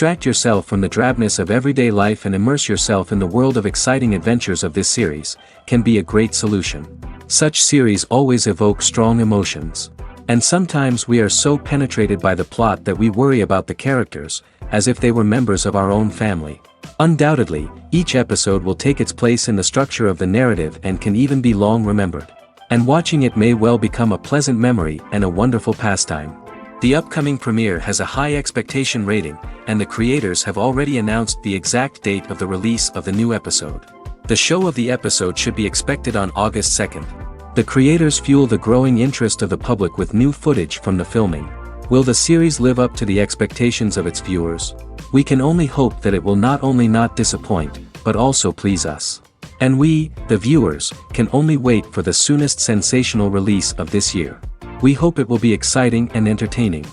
Distract yourself from the drabness of everyday life and immerse yourself in the world of exciting adventures of this series, can be a great solution. Such series always evoke strong emotions. And sometimes we are so penetrated by the plot that we worry about the characters, as if they were members of our own family. Undoubtedly, each episode will take its place in the structure of the narrative and can even be long remembered. And watching it may well become a pleasant memory and a wonderful pastime. The upcoming premiere has a high expectation rating, and the creators have already announced the exact date of the release of the new episode. The show of the episode should be expected on August 2nd. The creators fuel the growing interest of the public with new footage from the filming. Will the series live up to the expectations of its viewers? We can only hope that it will not only not disappoint, but also please us. And we, the viewers, can only wait for the soonest sensational release of this year. We hope it will be exciting and entertaining.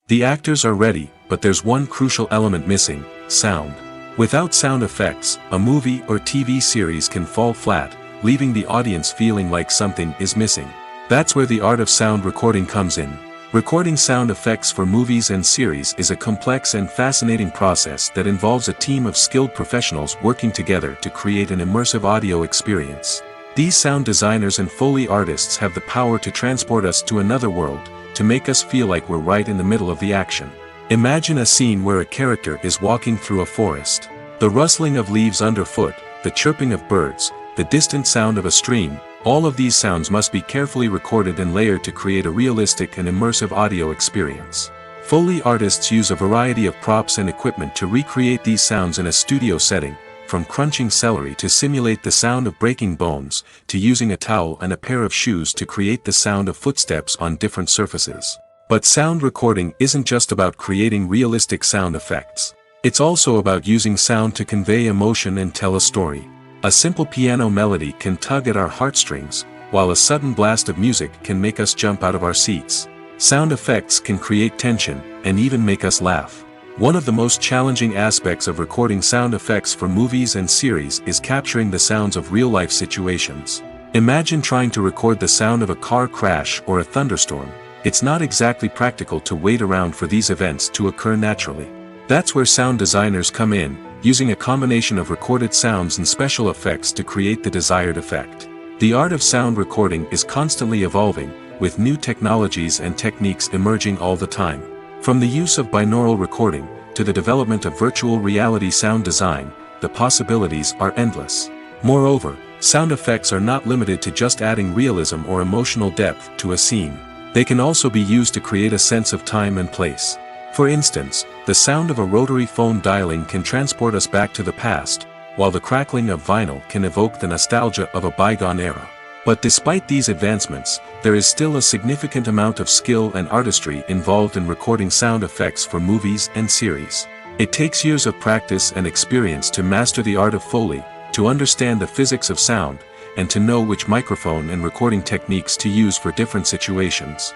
The actors are ready, but there's one crucial element missing: sound. Without sound effects, a movie or TV series can fall flat, leaving the audience feeling like something is missing. That's where the art of sound recording comes in. Recording sound effects for movies and series is a complex and fascinating process that involves a team of skilled professionals working together to create an immersive audio experience. These sound designers and Foley artists have the power to transport us to another world, to make us feel like we're right in the middle of the action. Imagine a scene where a character is walking through a forest. The rustling of leaves underfoot, the chirping of birds, the distant sound of a stream, all of these sounds must be carefully recorded and layered to create a realistic and immersive audio experience. Foley artists use a variety of props and equipment to recreate these sounds in a studio setting, from crunching celery to simulate the sound of breaking bones, to using a towel and a pair of shoes to create the sound of footsteps on different surfaces. But sound recording isn't just about creating realistic sound effects. It's also about using sound to convey emotion and tell a story. A simple piano melody can tug at our heartstrings, while a sudden blast of music can make us jump out of our seats. Sound effects can create tension, and even make us laugh. One of the most challenging aspects of recording sound effects for movies and series is capturing the sounds of real-life situations. Imagine trying to record the sound of a car crash or a thunderstorm. It's not exactly practical to wait around for these events to occur naturally. That's where sound designers come in, using a combination of recorded sounds and special effects to create the desired effect. The art of sound recording is constantly evolving, with new technologies and techniques emerging all the time. From the use of binaural recording, to the development of virtual reality sound design, the possibilities are endless. Moreover, sound effects are not limited to just adding realism or emotional depth to a scene. They can also be used to create a sense of time and place. For instance, the sound of a rotary phone dialing can transport us back to the past, while the crackling of vinyl can evoke the nostalgia of a bygone era. But despite these advancements, there is still a significant amount of skill and artistry involved in recording sound effects for movies and series. It takes years of practice and experience to master the art of Foley, to understand the physics of sound, and to know which microphone and recording techniques to use for different situations.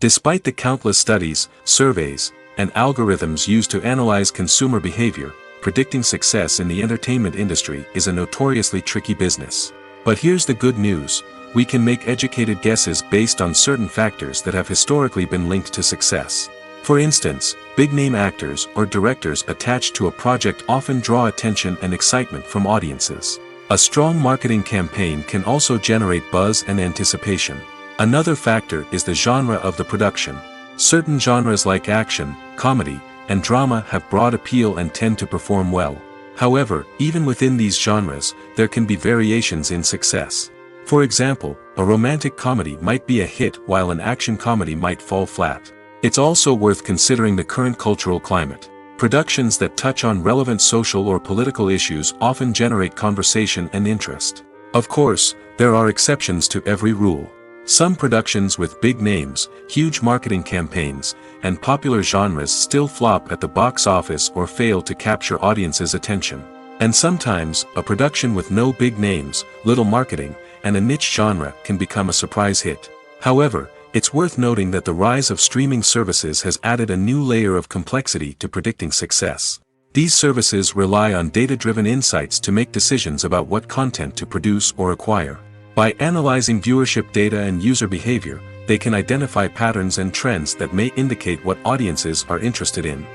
Despite the countless studies, surveys, and algorithms used to analyze consumer behavior, predicting success in the entertainment industry is a notoriously tricky business. But here's the good news: we can make educated guesses based on certain factors that have historically been linked to success. For instance, big-name actors or directors attached to a project often draw attention and excitement from audiences. A strong marketing campaign can also generate buzz and anticipation. Another factor is the genre of the production. Certain genres like action, comedy, and drama have broad appeal and tend to perform well. However, even within these genres, there can be variations in success. For example, a romantic comedy might be a hit while an action comedy might fall flat. It's also worth considering the current cultural climate. Productions that touch on relevant social or political issues often generate conversation and interest. Of course, there are exceptions to every rule. Some productions with big names, huge marketing campaigns, and popular genres still flop at the box office or fail to capture audiences' attention. And sometimes, a production with no big names, little marketing, and a niche genre can become a surprise hit. However, it's worth noting that the rise of streaming services has added a new layer of complexity to predicting success. These services rely on data-driven insights to make decisions about what content to produce or acquire. By analyzing viewership data and user behavior, they can identify patterns and trends that may indicate what audiences are interested in.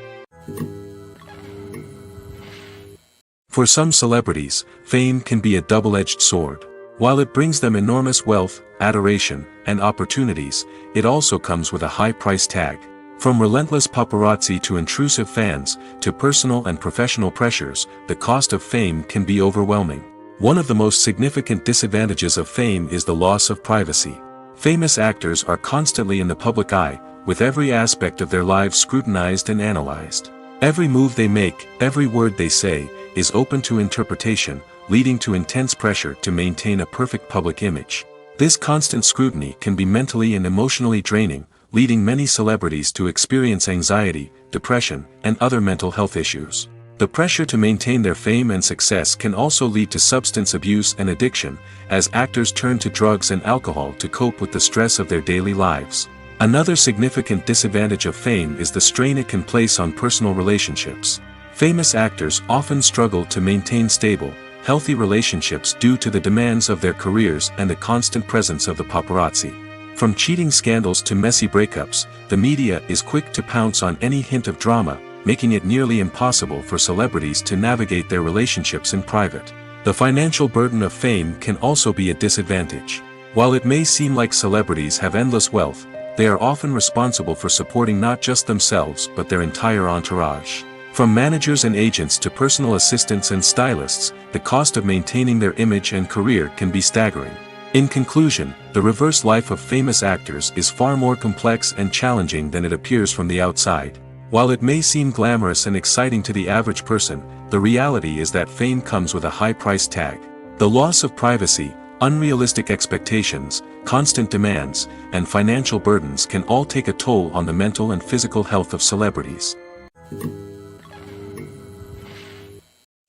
For some celebrities, fame can be a double-edged sword. While it brings them enormous wealth, adoration, and opportunities, it also comes with a high price tag. From relentless paparazzi to intrusive fans, to personal and professional pressures, the cost of fame can be overwhelming. One of the most significant disadvantages of fame is the loss of privacy. Famous actors are constantly in the public eye, with every aspect of their lives scrutinized and analyzed. Every move they make, every word they say, is open to interpretation, leading to intense pressure to maintain a perfect public image. This constant scrutiny can be mentally and emotionally draining, leading many celebrities to experience anxiety, depression, and other mental health issues. The pressure to maintain their fame and success can also lead to substance abuse and addiction, as actors turn to drugs and alcohol to cope with the stress of their daily lives. Another significant disadvantage of fame is the strain it can place on personal relationships. Famous actors often struggle to maintain stable, healthy relationships due to the demands of their careers and the constant presence of the paparazzi. From cheating scandals to messy breakups, the media is quick to pounce on any hint of drama, making it nearly impossible for celebrities to navigate their relationships in private. The financial burden of fame can also be a disadvantage. While it may seem like celebrities have endless wealth, they are often responsible for supporting not just themselves but their entire entourage. From managers and agents to personal assistants and stylists, the cost of maintaining their image and career can be staggering. In conclusion, the reverse life of famous actors is far more complex and challenging than it appears from the outside. While it may seem glamorous and exciting to the average person, the reality is that fame comes with a high price tag. The loss of privacy, unrealistic expectations, constant demands, and financial burdens can all take a toll on the mental and physical health of celebrities.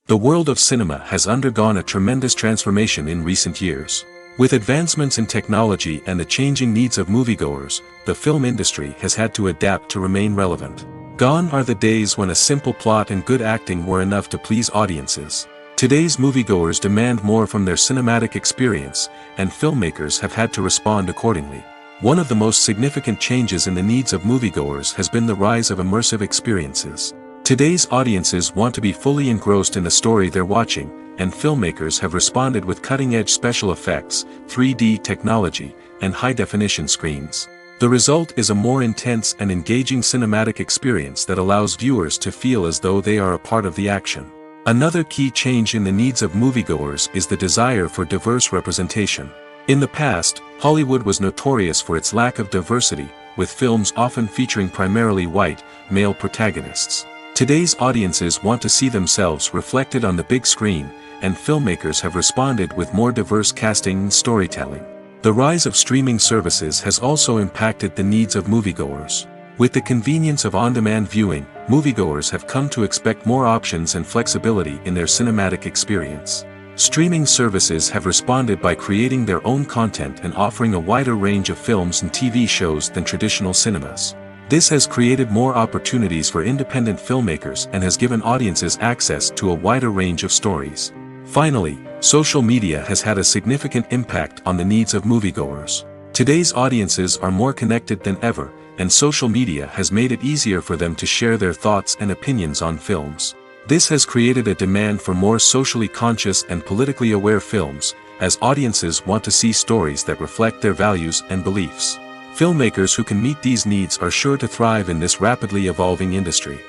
The world of cinema has undergone a tremendous transformation in recent years. With advancements in technology and the changing needs of moviegoers, the film industry has had to adapt to remain relevant. Gone are the days when a simple plot and good acting were enough to please audiences. Today's moviegoers demand more from their cinematic experience, and filmmakers have had to respond accordingly. One of the most significant changes in the needs of moviegoers has been the rise of immersive experiences. Today's audiences want to be fully engrossed in the story they're watching, and filmmakers have responded with cutting-edge special effects, 3D technology, and high-definition screens. The result is a more intense and engaging cinematic experience that allows viewers to feel as though they are a part of the action. Another key change in the needs of moviegoers is the desire for diverse representation. In the past, Hollywood was notorious for its lack of diversity, with films often featuring primarily white, male protagonists. Today's audiences want to see themselves reflected on the big screen, and filmmakers have responded with more diverse casting and storytelling. The rise of streaming services has also impacted the needs of moviegoers. With the convenience of on-demand viewing, moviegoers have come to expect more options and flexibility in their cinematic experience. Streaming services have responded by creating their own content and offering a wider range of films and TV shows than traditional cinemas. This has created more opportunities for independent filmmakers and has given audiences access to a wider range of stories. Finally, social media has had a significant impact on the needs of moviegoers. Today's audiences are more connected than ever, and social media has made it easier for them to share their thoughts and opinions on films. This has created a demand for more socially conscious and politically aware films, as audiences want to see stories that reflect their values and beliefs. Filmmakers who can meet these needs are sure to thrive in this rapidly evolving industry.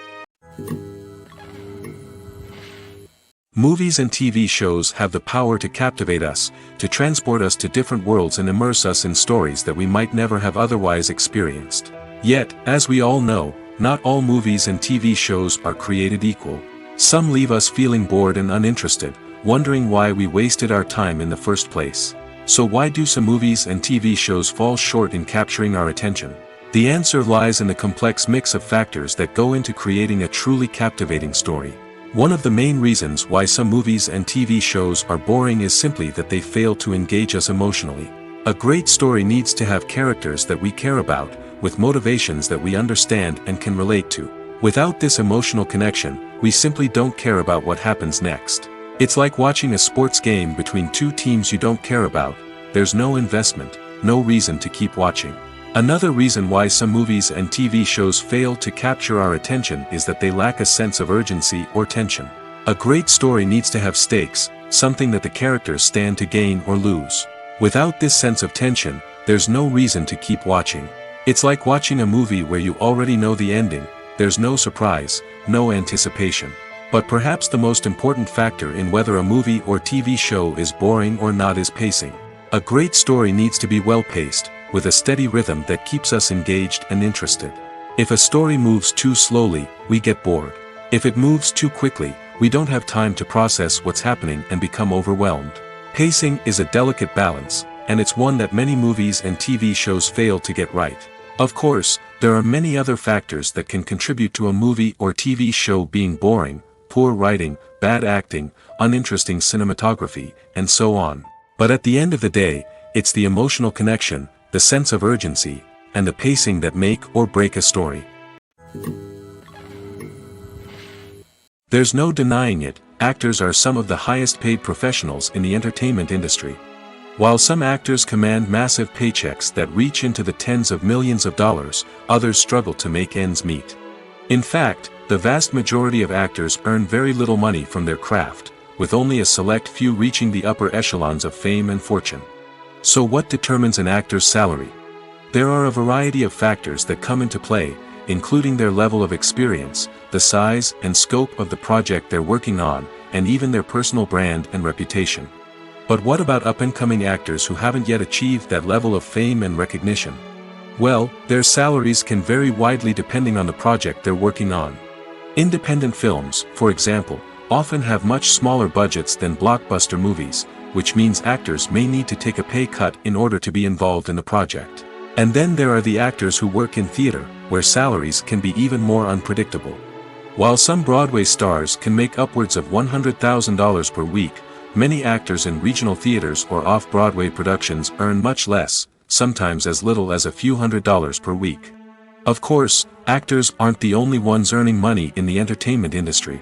Movies and TV shows have the power to captivate us, to transport us to different worlds and immerse us in stories that we might never have otherwise experienced. Yet, as we all know, not all movies and TV shows are created equal. Some leave us feeling bored and uninterested, wondering why we wasted our time in the first place. So why do some movies and TV shows fall short in capturing our attention? The answer lies in the complex mix of factors that go into creating a truly captivating story. One of the main reasons why some movies and TV shows are boring is simply that they fail to engage us emotionally. A great story needs to have characters that we care about, with motivations that we understand and can relate to. Without this emotional connection, we simply don't care about what happens next. It's like watching a sports game between two teams you don't care about. There's no investment, no reason to keep watching. Another reason why some movies and TV shows fail to capture our attention is that they lack a sense of urgency or tension. A great story needs to have stakes, something that the characters stand to gain or lose. Without this sense of tension, there's no reason to keep watching. It's like watching a movie where you already know the ending, there's no surprise, no anticipation. But perhaps the most important factor in whether a movie or TV show is boring or not is pacing. A great story needs to be well-paced, with a steady rhythm that keeps us engaged and interested. If a story moves too slowly, we get bored. If it moves too quickly, we don't have time to process what's happening and become overwhelmed. Pacing is a delicate balance, and it's one that many movies and TV shows fail to get right. Of course, there are many other factors that can contribute to a movie or TV show being boring: poor writing, bad acting, uninteresting cinematography, and so on. But at the end of the day, it's the emotional connection, the sense of urgency, and the pacing that make or break a story. There's no denying it, actors are some of the highest paid professionals in the entertainment industry. While some actors command massive paychecks that reach into the tens of millions of dollars, others struggle to make ends meet. In fact, the vast majority of actors earn very little money from their craft, with only a select few reaching the upper echelons of fame and fortune. So what determines an actor's salary? There are a variety of factors that come into play, including their level of experience, the size and scope of the project they're working on, and even their personal brand and reputation. But what about up-and-coming actors who haven't yet achieved that level of fame and recognition? Well, their salaries can vary widely depending on the project they're working on. Independent films, for example, often have much smaller budgets than blockbuster movies, which means actors may need to take a pay cut in order to be involved in the project. And then there are the actors who work in theater, where salaries can be even more unpredictable. While some Broadway stars can make upwards of $100,000 per week, many actors in regional theaters or off-Broadway productions earn much less, sometimes as little as a few $100s per week. Of course, actors aren't the only ones earning money in the entertainment industry.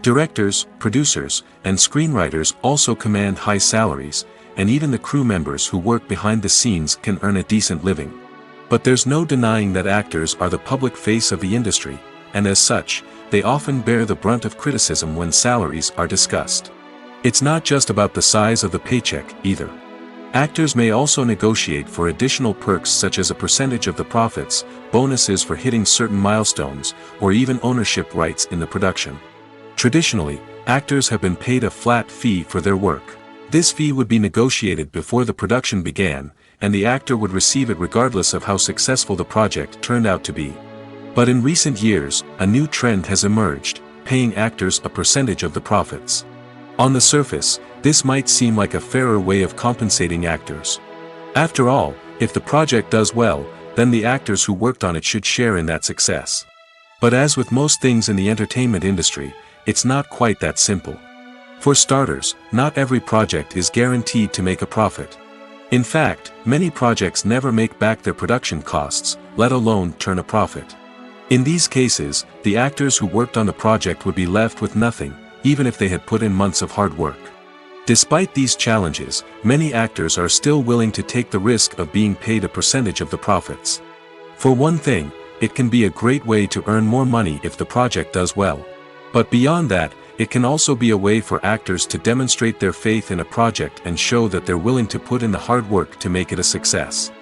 Directors, producers, and screenwriters also command high salaries, and even the crew members who work behind the scenes can earn a decent living. But there's no denying that actors are the public face of the industry, and as such, they often bear the brunt of criticism when salaries are discussed. It's not just about the size of the paycheck, either. Actors may also negotiate for additional perks such as a percentage of the profits, bonuses for hitting certain milestones, or even ownership rights in the production. Traditionally, actors have been paid a flat fee for their work. This fee would be negotiated before the production began, and the actor would receive it regardless of how successful the project turned out to be. But in recent years, a new trend has emerged, paying actors a percentage of the profits. On the surface, this might seem like a fairer way of compensating actors. After all, if the project does well, then the actors who worked on it should share in that success. But as with most things in the entertainment industry, it's not quite that simple. For starters, not every project is guaranteed to make a profit. In fact, many projects never make back their production costs, let alone turn a profit. In these cases, the actors who worked on the project would be left with nothing, even if they had put in months of hard work. Despite these challenges, many actors are still willing to take the risk of being paid a percentage of the profits. For one thing, it can be a great way to earn more money if the project does well. But beyond that, it can also be a way for actors to demonstrate their faith in a project and show that they're willing to put in the hard work to make it a success.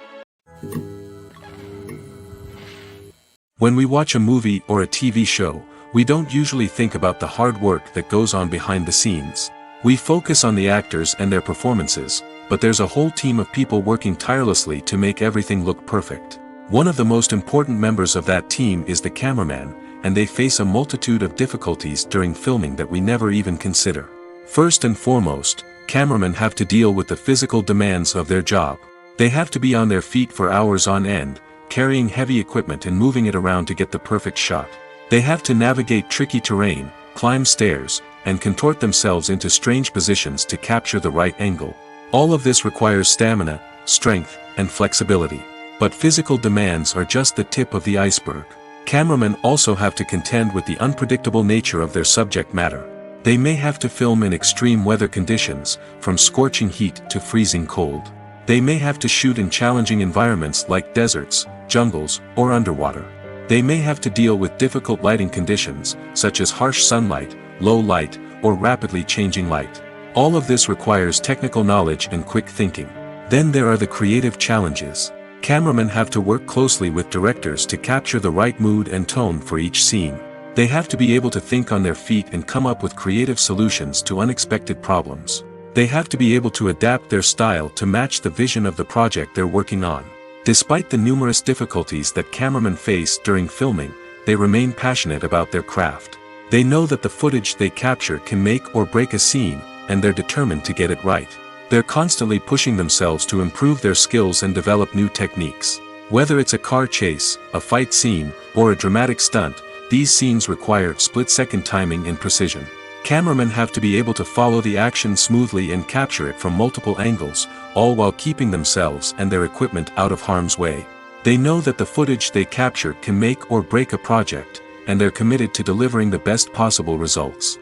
When we watch a movie or a TV show, we don't usually think about the hard work that goes on behind the scenes. We focus on the actors and their performances, but there's a whole team of people working tirelessly to make everything look perfect. One of the most important members of that team is the cameraman, and they face a multitude of difficulties during filming that we never even consider. First and foremost, cameramen have to deal with the physical demands of their job. They have to be on their feet for hours on end, carrying heavy equipment and moving it around to get the perfect shot. They have to navigate tricky terrain, climb stairs, and contort themselves into strange positions to capture the right angle. All of this requires stamina, strength, and flexibility. But physical demands are just the tip of the iceberg. Cameramen also have to contend with the unpredictable nature of their subject matter. They may have to film in extreme weather conditions, from scorching heat to freezing cold. They may have to shoot in challenging environments like deserts, jungles, or underwater. They may have to deal with difficult lighting conditions, such as harsh sunlight, low light, or rapidly changing light. All of this requires technical knowledge and quick thinking. Then there are the creative challenges. Cameramen have to work closely with directors to capture the right mood and tone for each scene. They have to be able to think on their feet and come up with creative solutions to unexpected problems. They have to be able to adapt their style to match the vision of the project they're working on. Despite the numerous difficulties that cameramen face during filming, they remain passionate about their craft. They know that the footage they capture can make or break a scene, and they're determined to get it right. They're constantly pushing themselves to improve their skills and develop new techniques. Whether it's a car chase, a fight scene, or a dramatic stunt, these scenes require split-second timing and precision. Cameramen have to be able to follow the action smoothly and capture it from multiple angles, all while keeping themselves and their equipment out of harm's way. They know that the footage they capture can make or break a project, and they're committed to delivering the best possible results.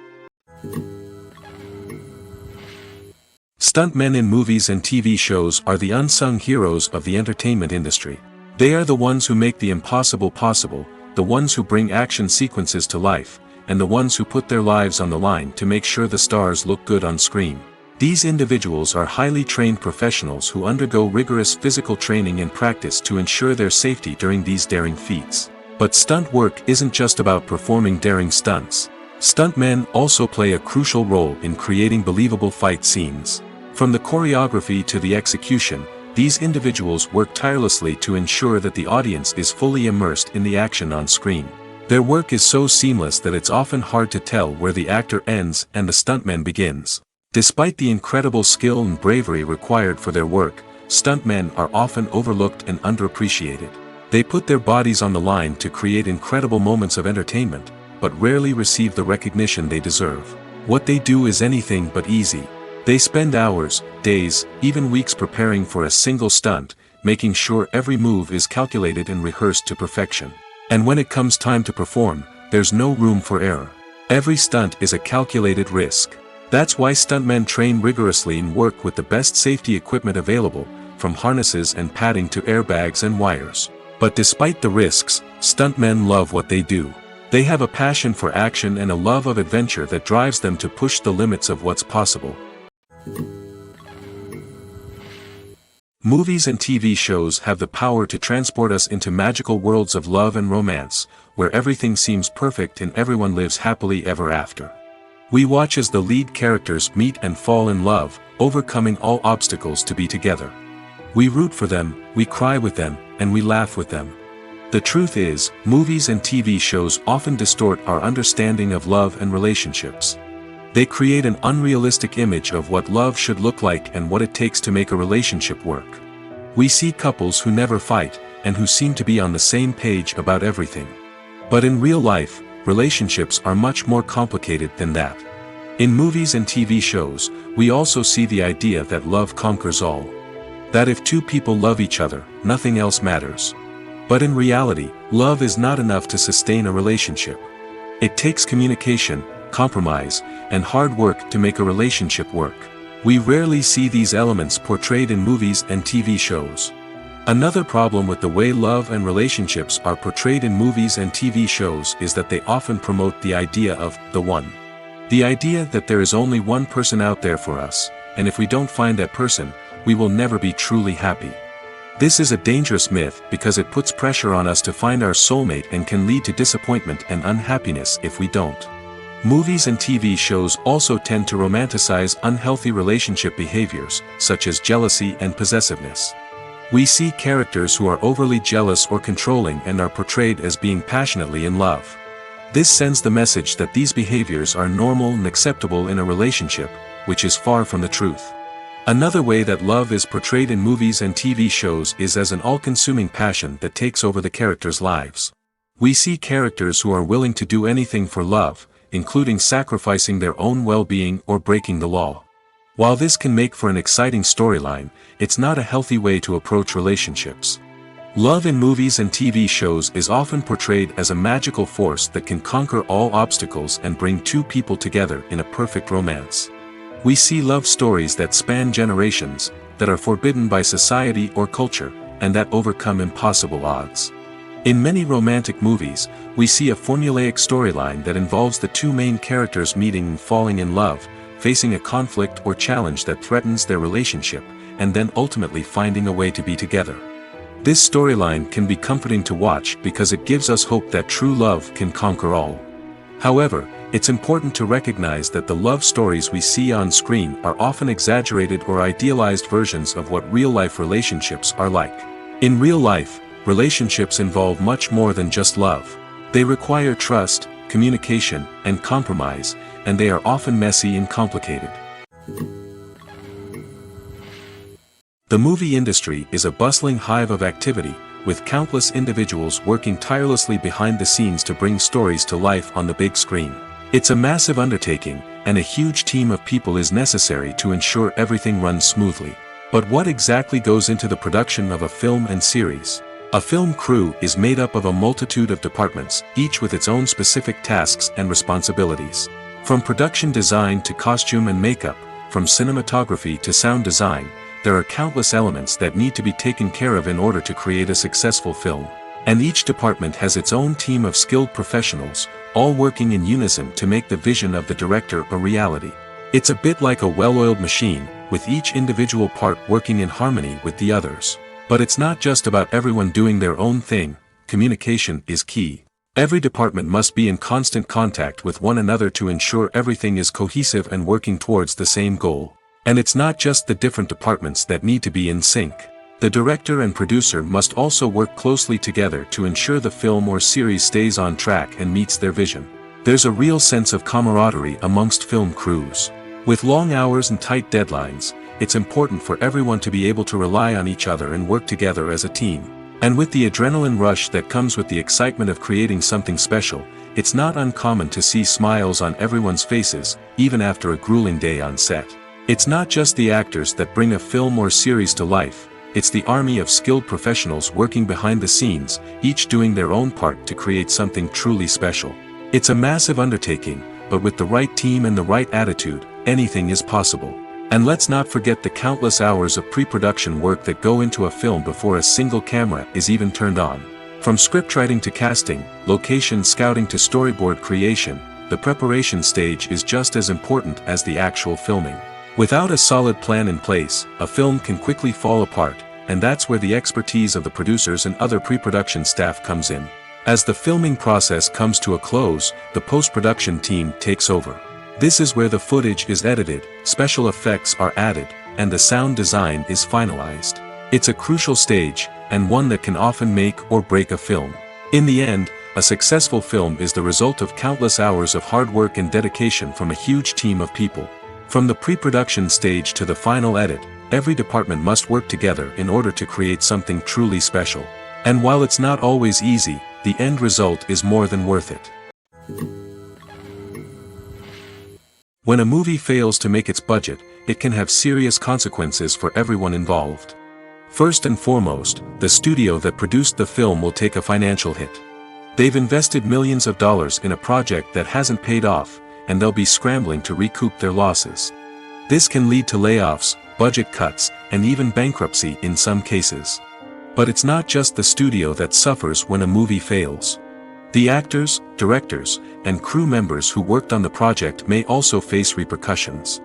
Stuntmen in movies and TV shows are the unsung heroes of the entertainment industry. They are the ones who make the impossible possible, the ones who bring action sequences to life, and the ones who put their lives on the line to make sure the stars look good on screen. These individuals are highly trained professionals who undergo rigorous physical training and practice to ensure their safety during these daring feats. But stunt work isn't just about performing daring stunts. Stuntmen also play a crucial role in creating believable fight scenes. From the choreography to the execution, these individuals work tirelessly to ensure that the audience is fully immersed in the action on screen. Their work is so seamless that it's often hard to tell where the actor ends and the stuntman begins. Despite the incredible skill and bravery required for their work, stuntmen are often overlooked and underappreciated. They put their bodies on the line to create incredible moments of entertainment, but rarely receive the recognition they deserve. What they do is anything but easy. They spend hours, days, even weeks preparing for a single stunt, making sure every move is calculated and rehearsed to perfection. And when it comes time to perform, there's no room for error. Every stunt is a calculated risk. That's why stuntmen train rigorously and work with the best safety equipment available, from harnesses and padding to airbags and wires. But despite the risks, stuntmen love what they do. They have a passion for action and a love of adventure that drives them to push the limits of what's possible. Movies and TV shows have the power to transport us into magical worlds of love and romance, where everything seems perfect and everyone lives happily ever after. We watch as the lead characters meet and fall in love, overcoming all obstacles to be together. We root for them, we cry with them, and we laugh with them. The truth is, movies and TV shows often distort our understanding of love and relationships. They create an unrealistic image of what love should look like and what it takes to make a relationship work. We see couples who never fight, and who seem to be on the same page about everything. But in real life, relationships are much more complicated than that. In movies and TV shows, we also see the idea that love conquers all. That if two people love each other, nothing else matters. But in reality, love is not enough to sustain a relationship. It takes communication, compromise, and hard work to make a relationship work. We rarely see these elements portrayed in movies and TV shows. Another problem with the way love and relationships are portrayed in movies and TV shows is that they often promote the idea of the one. The idea that there is only one person out there for us, and if we don't find that person, we will never be truly happy. This is a dangerous myth because it puts pressure on us to find our soulmate and can lead to disappointment and unhappiness if we don't. Movies and TV shows also tend to romanticize unhealthy relationship behaviors, such as jealousy and possessiveness. We see characters who are overly jealous or controlling and are portrayed as being passionately in love. This sends the message that these behaviors are normal and acceptable in a relationship, which is far from the truth. Another way that love is portrayed in movies and TV shows is as an all-consuming passion that takes over the characters' lives. We see characters who are willing to do anything for love, including sacrificing their own well-being or breaking the law. While this can make for an exciting storyline, it's not a healthy way to approach relationships. Love in movies and TV shows is often portrayed as a magical force that can conquer all obstacles and bring two people together in a perfect romance. We see love stories that span generations, that are forbidden by society or culture, and that overcome impossible odds. In many romantic movies, we see a formulaic storyline that involves the two main characters meeting and falling in love, facing a conflict or challenge that threatens their relationship, and then ultimately finding a way to be together. This storyline can be comforting to watch because it gives us hope that true love can conquer all. However, it's important to recognize that the love stories we see on screen are often exaggerated or idealized versions of what real-life relationships are like. In real life, relationships involve much more than just love. They require trust, communication, and compromise, and they are often messy and complicated. The movie industry is a bustling hive of activity, with countless individuals working tirelessly behind the scenes to bring stories to life on the big screen. It's a massive undertaking, and a huge team of people is necessary to ensure everything runs smoothly. But what exactly goes into the production of a film and series? A film crew is made up of a multitude of departments, each with its own specific tasks and responsibilities. From production design to costume and makeup, from cinematography to sound design, there are countless elements that need to be taken care of in order to create a successful film. And each department has its own team of skilled professionals, all working in unison to make the vision of the director a reality. It's a bit like a well-oiled machine, with each individual part working in harmony with the others. But it's not just about everyone doing their own thing. Communication is key. Every department must be in constant contact with one another to ensure everything is cohesive and working towards the same goal. And it's not just the different departments that need to be in sync. The director and producer must also work closely together to ensure the film or series stays on track and meets their vision. There's a real sense of camaraderie amongst film crews. With long hours and tight deadlines, it's important for everyone to be able to rely on each other and work together as a team. And with the adrenaline rush that comes with the excitement of creating something special, it's not uncommon to see smiles on everyone's faces, even after a grueling day on set. It's not just the actors that bring a film or series to life, it's the army of skilled professionals working behind the scenes, each doing their own part to create something truly special. It's a massive undertaking, but with the right team and the right attitude, anything is possible. And let's not forget the countless hours of pre-production work that go into a film before a single camera is even turned on. From scriptwriting to casting, location scouting to storyboard creation, the preparation stage is just as important as the actual filming. Without a solid plan in place, a film can quickly fall apart, and that's where the expertise of the producers and other pre-production staff comes in. As the filming process comes to a close, the post-production team takes over. This is where the footage is edited, special effects are added, and the sound design is finalized. It's a crucial stage, and one that can often make or break a film. In the end, a successful film is the result of countless hours of hard work and dedication from a huge team of people. From the pre-production stage to the final edit, every department must work together in order to create something truly special. And while it's not always easy, the end result is more than worth it. When a movie fails to make its budget, it can have serious consequences for everyone involved. First and foremost, the studio that produced the film will take a financial hit. They've invested millions of dollars in a project that hasn't paid off, and they'll be scrambling to recoup their losses. This can lead to layoffs, budget cuts, and even bankruptcy in some cases. But it's not just the studio that suffers when a movie fails. The actors, directors, and crew members who worked on the project may also face repercussions.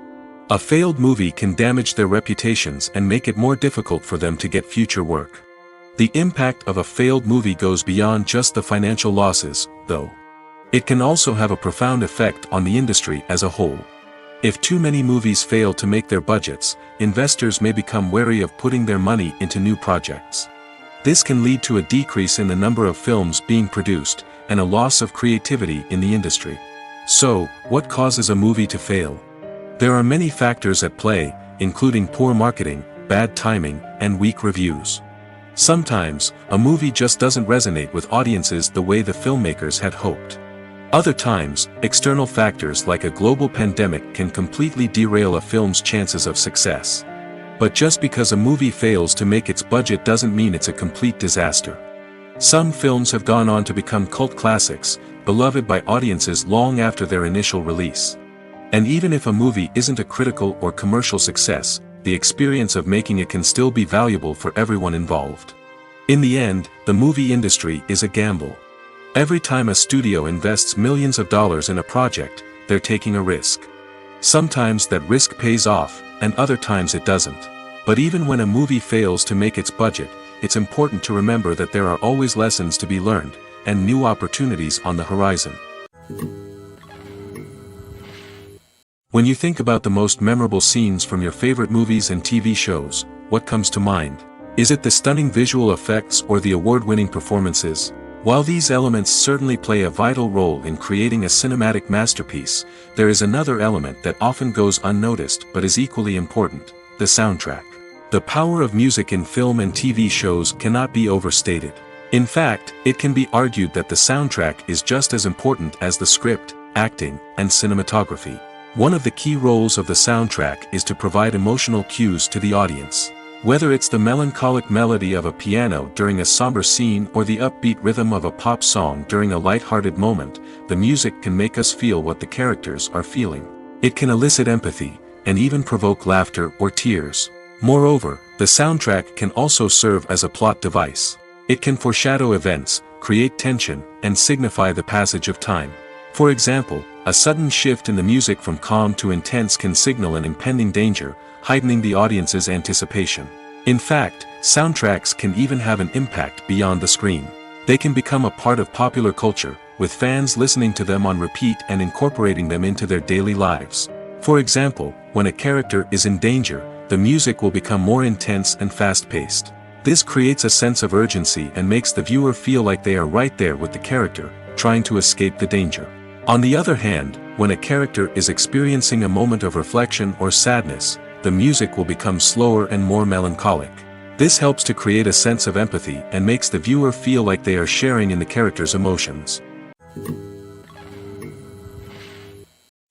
A failed movie can damage their reputations and make it more difficult for them to get future work. The impact of a failed movie goes beyond just the financial losses, though. It can also have a profound effect on the industry as a whole. If too many movies fail to make their budgets, investors may become wary of putting their money into new projects. This can lead to a decrease in the number of films being produced, and a loss of creativity in the industry. So, what causes a movie to fail? There are many factors at play, including poor marketing, bad timing, and weak reviews. Sometimes, a movie just doesn't resonate with audiences the way the filmmakers had hoped. Other times, external factors like a global pandemic can completely derail a film's chances of success. But just because a movie fails to make its budget doesn't mean it's a complete disaster. Some films have gone on to become cult classics, beloved by audiences long after their initial release. And even if a movie isn't a critical or commercial success, the experience of making it can still be valuable for everyone involved. In the end, the movie industry is a gamble. Every time a studio invests millions of dollars in a project, they're taking a risk. Sometimes that risk pays off, and other times it doesn't. But even when a movie fails to make its budget, it's important to remember that there are always lessons to be learned, and new opportunities on the horizon. When you think about the most memorable scenes from your favorite movies and TV shows, what comes to mind? Is it the stunning visual effects or the award-winning performances? While these elements certainly play a vital role in creating a cinematic masterpiece, there is another element that often goes unnoticed but is equally important: the soundtrack. The power of music in film and TV shows cannot be overstated. In fact, it can be argued that the soundtrack is just as important as the script, acting, and cinematography. One of the key roles of the soundtrack is to provide emotional cues to the audience. Whether it's the melancholic melody of a piano during a somber scene or the upbeat rhythm of a pop song during a light-hearted moment, the music can make us feel what the characters are feeling. It can elicit empathy, and even provoke laughter or tears. Moreover, the soundtrack can also serve as a plot device. It can foreshadow events, create tension, and signify the passage of time. For example, a sudden shift in the music from calm to intense can signal an impending danger, heightening the audience's anticipation. In fact, soundtracks can even have an impact beyond the screen. They can become a part of popular culture, with fans listening to them on repeat and incorporating them into their daily lives. For example, when a character is in danger, the music will become more intense and fast-paced. This creates a sense of urgency and makes the viewer feel like they are right there with the character, trying to escape the danger. On the other hand, when a character is experiencing a moment of reflection or sadness, the music will become slower and more melancholic. This helps to create a sense of empathy and makes the viewer feel like they are sharing in the character's emotions.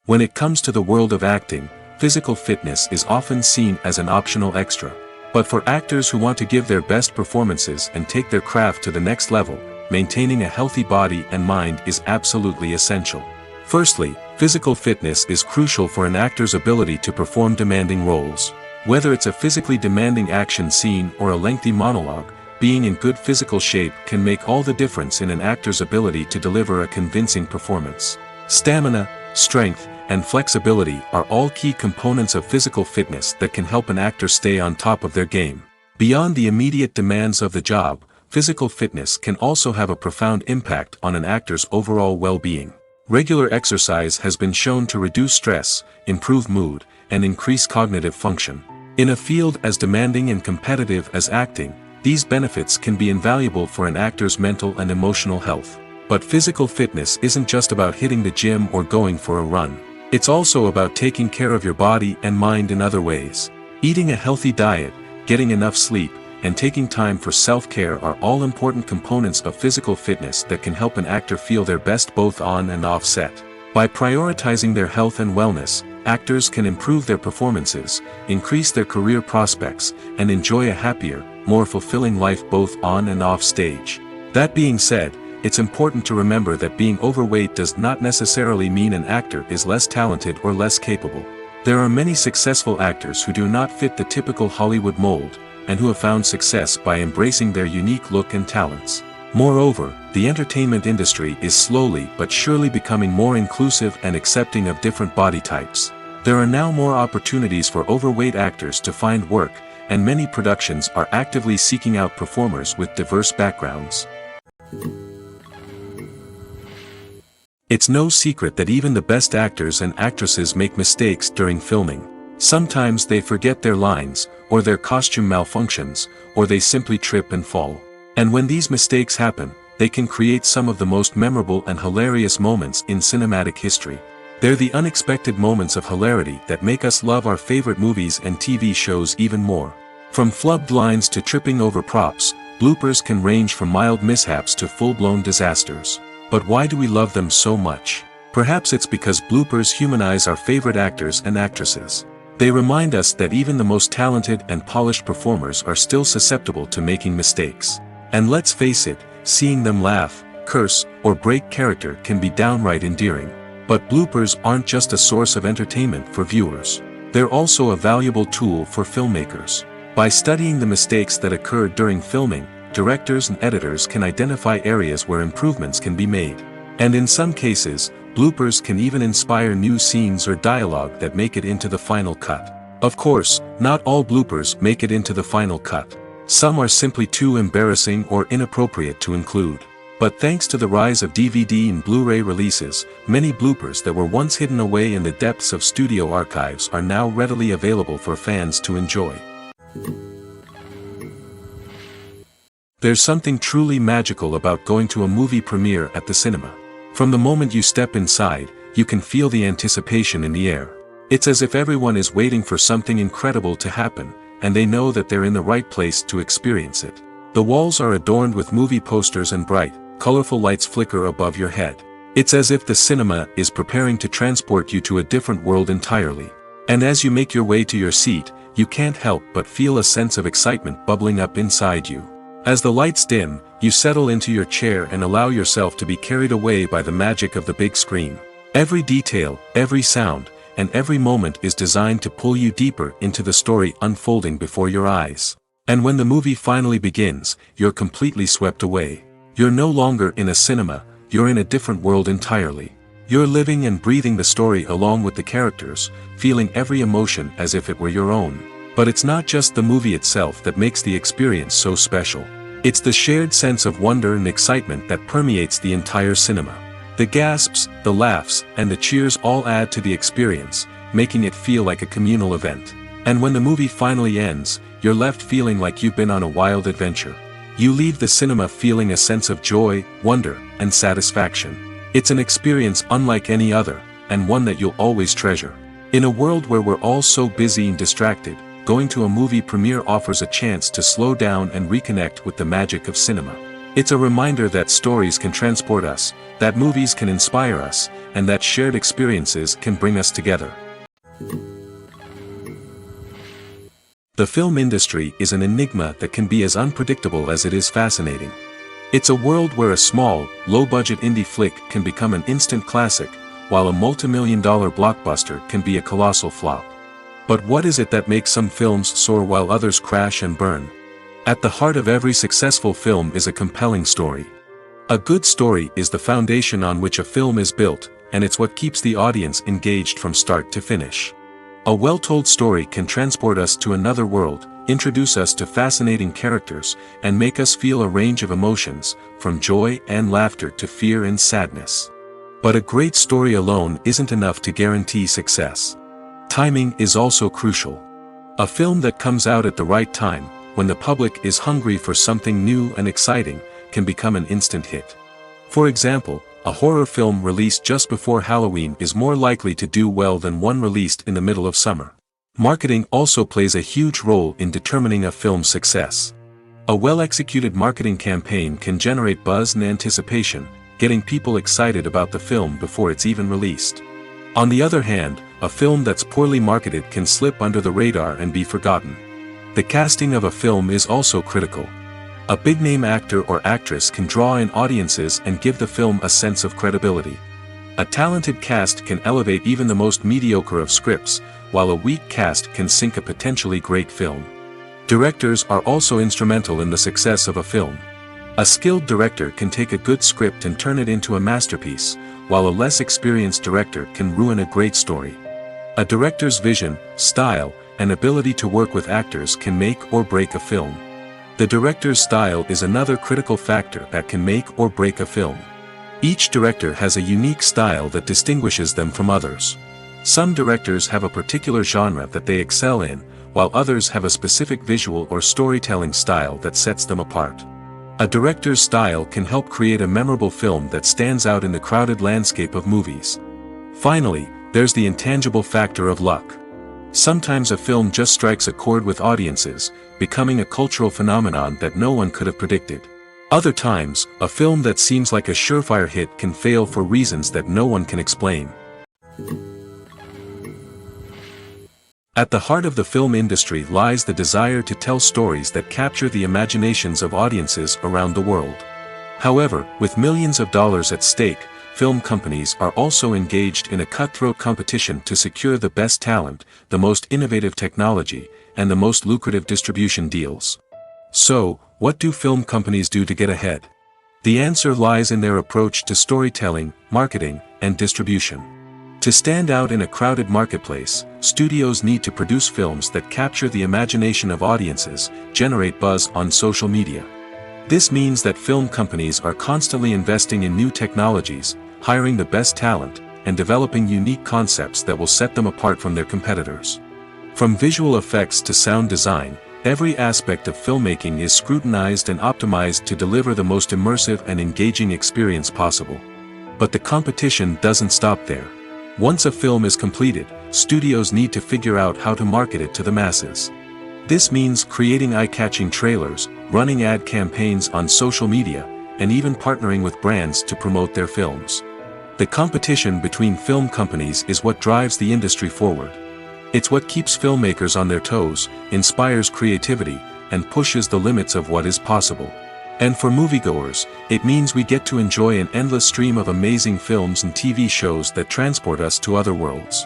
When it comes to the world of acting, physical fitness is often seen as an optional extra. But for actors who want to give their best performances and take their craft to the next level, maintaining a healthy body and mind is absolutely essential. Firstly, physical fitness is crucial for an actor's ability to perform demanding roles. Whether it's a physically demanding action scene or a lengthy monologue, being in good physical shape can make all the difference in an actor's ability to deliver a convincing performance. Stamina, strength, and flexibility are all key components of physical fitness that can help an actor stay on top of their game. Beyond the immediate demands of the job, physical fitness can also have a profound impact on an actor's overall well-being. Regular exercise has been shown to reduce stress, improve mood, and increase cognitive function. In a field as demanding and competitive as acting, these benefits can be invaluable for an actor's mental and emotional health. But physical fitness isn't just about hitting the gym or going for a run. It's also about taking care of your body and mind in other ways. Eating a healthy diet, getting enough sleep, and taking time for self-care are all important components of physical fitness that can help an actor feel their best both on and off set. By prioritizing their health and wellness, actors can improve their performances, increase their career prospects, and enjoy a happier, more fulfilling life both on and off stage. That being said, it's important to remember that being overweight does not necessarily mean an actor is less talented or less capable. There are many successful actors who do not fit the typical Hollywood mold, and who have found success by embracing their unique look and talents. Moreover, the entertainment industry is slowly but surely becoming more inclusive and accepting of different body types. There are now more opportunities for overweight actors to find work, and many productions are actively seeking out performers with diverse backgrounds. It's no secret that even the best actors and actresses make mistakes during filming. Sometimes they forget their lines, or their costume malfunctions, or they simply trip and fall. And when these mistakes happen, they can create some of the most memorable and hilarious moments in cinematic history. They're the unexpected moments of hilarity that make us love our favorite movies and TV shows even more. From flubbed lines to tripping over props, bloopers can range from mild mishaps to full-blown disasters. But why do we love them so much? Perhaps it's because bloopers humanize our favorite actors and actresses. They remind us that even the most talented and polished performers are still susceptible to making mistakes. And let's face it, seeing them laugh, curse, or break character can be downright endearing. But bloopers aren't just a source of entertainment for viewers. They're also a valuable tool for filmmakers. By studying the mistakes that occurred during filming, directors and editors can identify areas where improvements can be made. And in some cases, bloopers can even inspire new scenes or dialogue that make it into the final cut. Of course, not all bloopers make it into the final cut. Some are simply too embarrassing or inappropriate to include. But thanks to the rise of DVD and Blu-ray releases, many bloopers that were once hidden away in the depths of studio archives are now readily available for fans to enjoy. There's something truly magical about going to a movie premiere at the cinema. From the moment you step inside, you can feel the anticipation in the air. It's as if everyone is waiting for something incredible to happen, and they know that they're in the right place to experience it. The walls are adorned with movie posters and bright, colorful lights flicker above your head. It's as if the cinema is preparing to transport you to a different world entirely. And as you make your way to your seat, you can't help but feel a sense of excitement bubbling up inside you. As the lights dim, you settle into your chair and allow yourself to be carried away by the magic of the big screen. Every detail, every sound, and every moment is designed to pull you deeper into the story unfolding before your eyes. And when the movie finally begins, you're completely swept away. You're no longer in a cinema, you're in a different world entirely. You're living and breathing the story along with the characters, feeling every emotion as if it were your own. But it's not just the movie itself that makes the experience so special. It's the shared sense of wonder and excitement that permeates the entire cinema. The gasps, the laughs, and the cheers all add to the experience, making it feel like a communal event. And when the movie finally ends, you're left feeling like you've been on a wild adventure. You leave the cinema feeling a sense of joy, wonder, and satisfaction. It's an experience unlike any other, and one that you'll always treasure. In a world where we're all so busy and distracted, going to a movie premiere offers a chance to slow down and reconnect with the magic of cinema. It's a reminder that stories can transport us, that movies can inspire us, and that shared experiences can bring us together. The film industry is an enigma that can be as unpredictable as it is fascinating. It's a world where a small, low-budget indie flick can become an instant classic, while a multi-million-dollar blockbuster can be a colossal flop. But what is it that makes some films soar while others crash and burn? At the heart of every successful film is a compelling story. A good story is the foundation on which a film is built, and it's what keeps the audience engaged from start to finish. A well-told story can transport us to another world, introduce us to fascinating characters, and make us feel a range of emotions, from joy and laughter to fear and sadness. But a great story alone isn't enough to guarantee success. Timing is also crucial. A film that comes out at the right time, when the public is hungry for something new and exciting, can become an instant hit. For example, a horror film released just before Halloween is more likely to do well than one released in the middle of summer. Marketing also plays a huge role in determining a film's success. A well-executed marketing campaign can generate buzz and anticipation, getting people excited about the film before it's even released. On the other hand, a film that's poorly marketed can slip under the radar and be forgotten. The casting of a film is also critical. A big-name actor or actress can draw in audiences and give the film a sense of credibility. A talented cast can elevate even the most mediocre of scripts, while a weak cast can sink a potentially great film. Directors are also instrumental in the success of a film. A skilled director can take a good script and turn it into a masterpiece, while a less experienced director can ruin a great story. A director's vision, style, and ability to work with actors can make or break a film. The director's style is another critical factor that can make or break a film. Each director has a unique style that distinguishes them from others. Some directors have a particular genre that they excel in, while others have a specific visual or storytelling style that sets them apart. A director's style can help create a memorable film that stands out in the crowded landscape of movies. Finally, there's the intangible factor of luck. Sometimes a film just strikes a chord with audiences, becoming a cultural phenomenon that no one could have predicted. Other times, a film that seems like a surefire hit can fail for reasons that no one can explain. At the heart of the film industry lies the desire to tell stories that capture the imaginations of audiences around the world. However, with millions of dollars at stake, film companies are also engaged in a cutthroat competition to secure the best talent, the most innovative technology, and the most lucrative distribution deals. So, what do film companies do to get ahead? The answer lies in their approach to storytelling, marketing, and distribution. To stand out in a crowded marketplace, studios need to produce films that capture the imagination of audiences, generate buzz on social media. This means that film companies are constantly investing in new technologies, hiring the best talent, and developing unique concepts that will set them apart from their competitors. From visual effects to sound design, every aspect of filmmaking is scrutinized and optimized to deliver the most immersive and engaging experience possible. But the competition doesn't stop there. Once a film is completed, studios need to figure out how to market it to the masses. This means creating eye-catching trailers, running ad campaigns on social media, and even partnering with brands to promote their films. The competition between film companies is what drives the industry forward. It's what keeps filmmakers on their toes, inspires creativity, and pushes the limits of what is possible. And for moviegoers, it means we get to enjoy an endless stream of amazing films and TV shows that transport us to other worlds.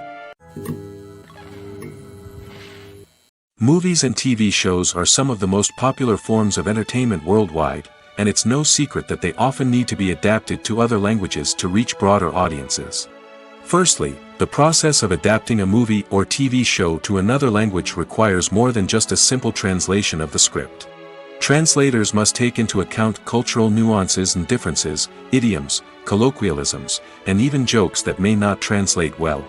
Movies and TV shows are some of the most popular forms of entertainment worldwide, and it's no secret that they often need to be adapted to other languages to reach broader audiences. Firstly, the process of adapting a movie or TV show to another language requires more than just a simple translation of the script. Translators must take into account cultural nuances and differences, idioms, colloquialisms, and even jokes that may not translate well.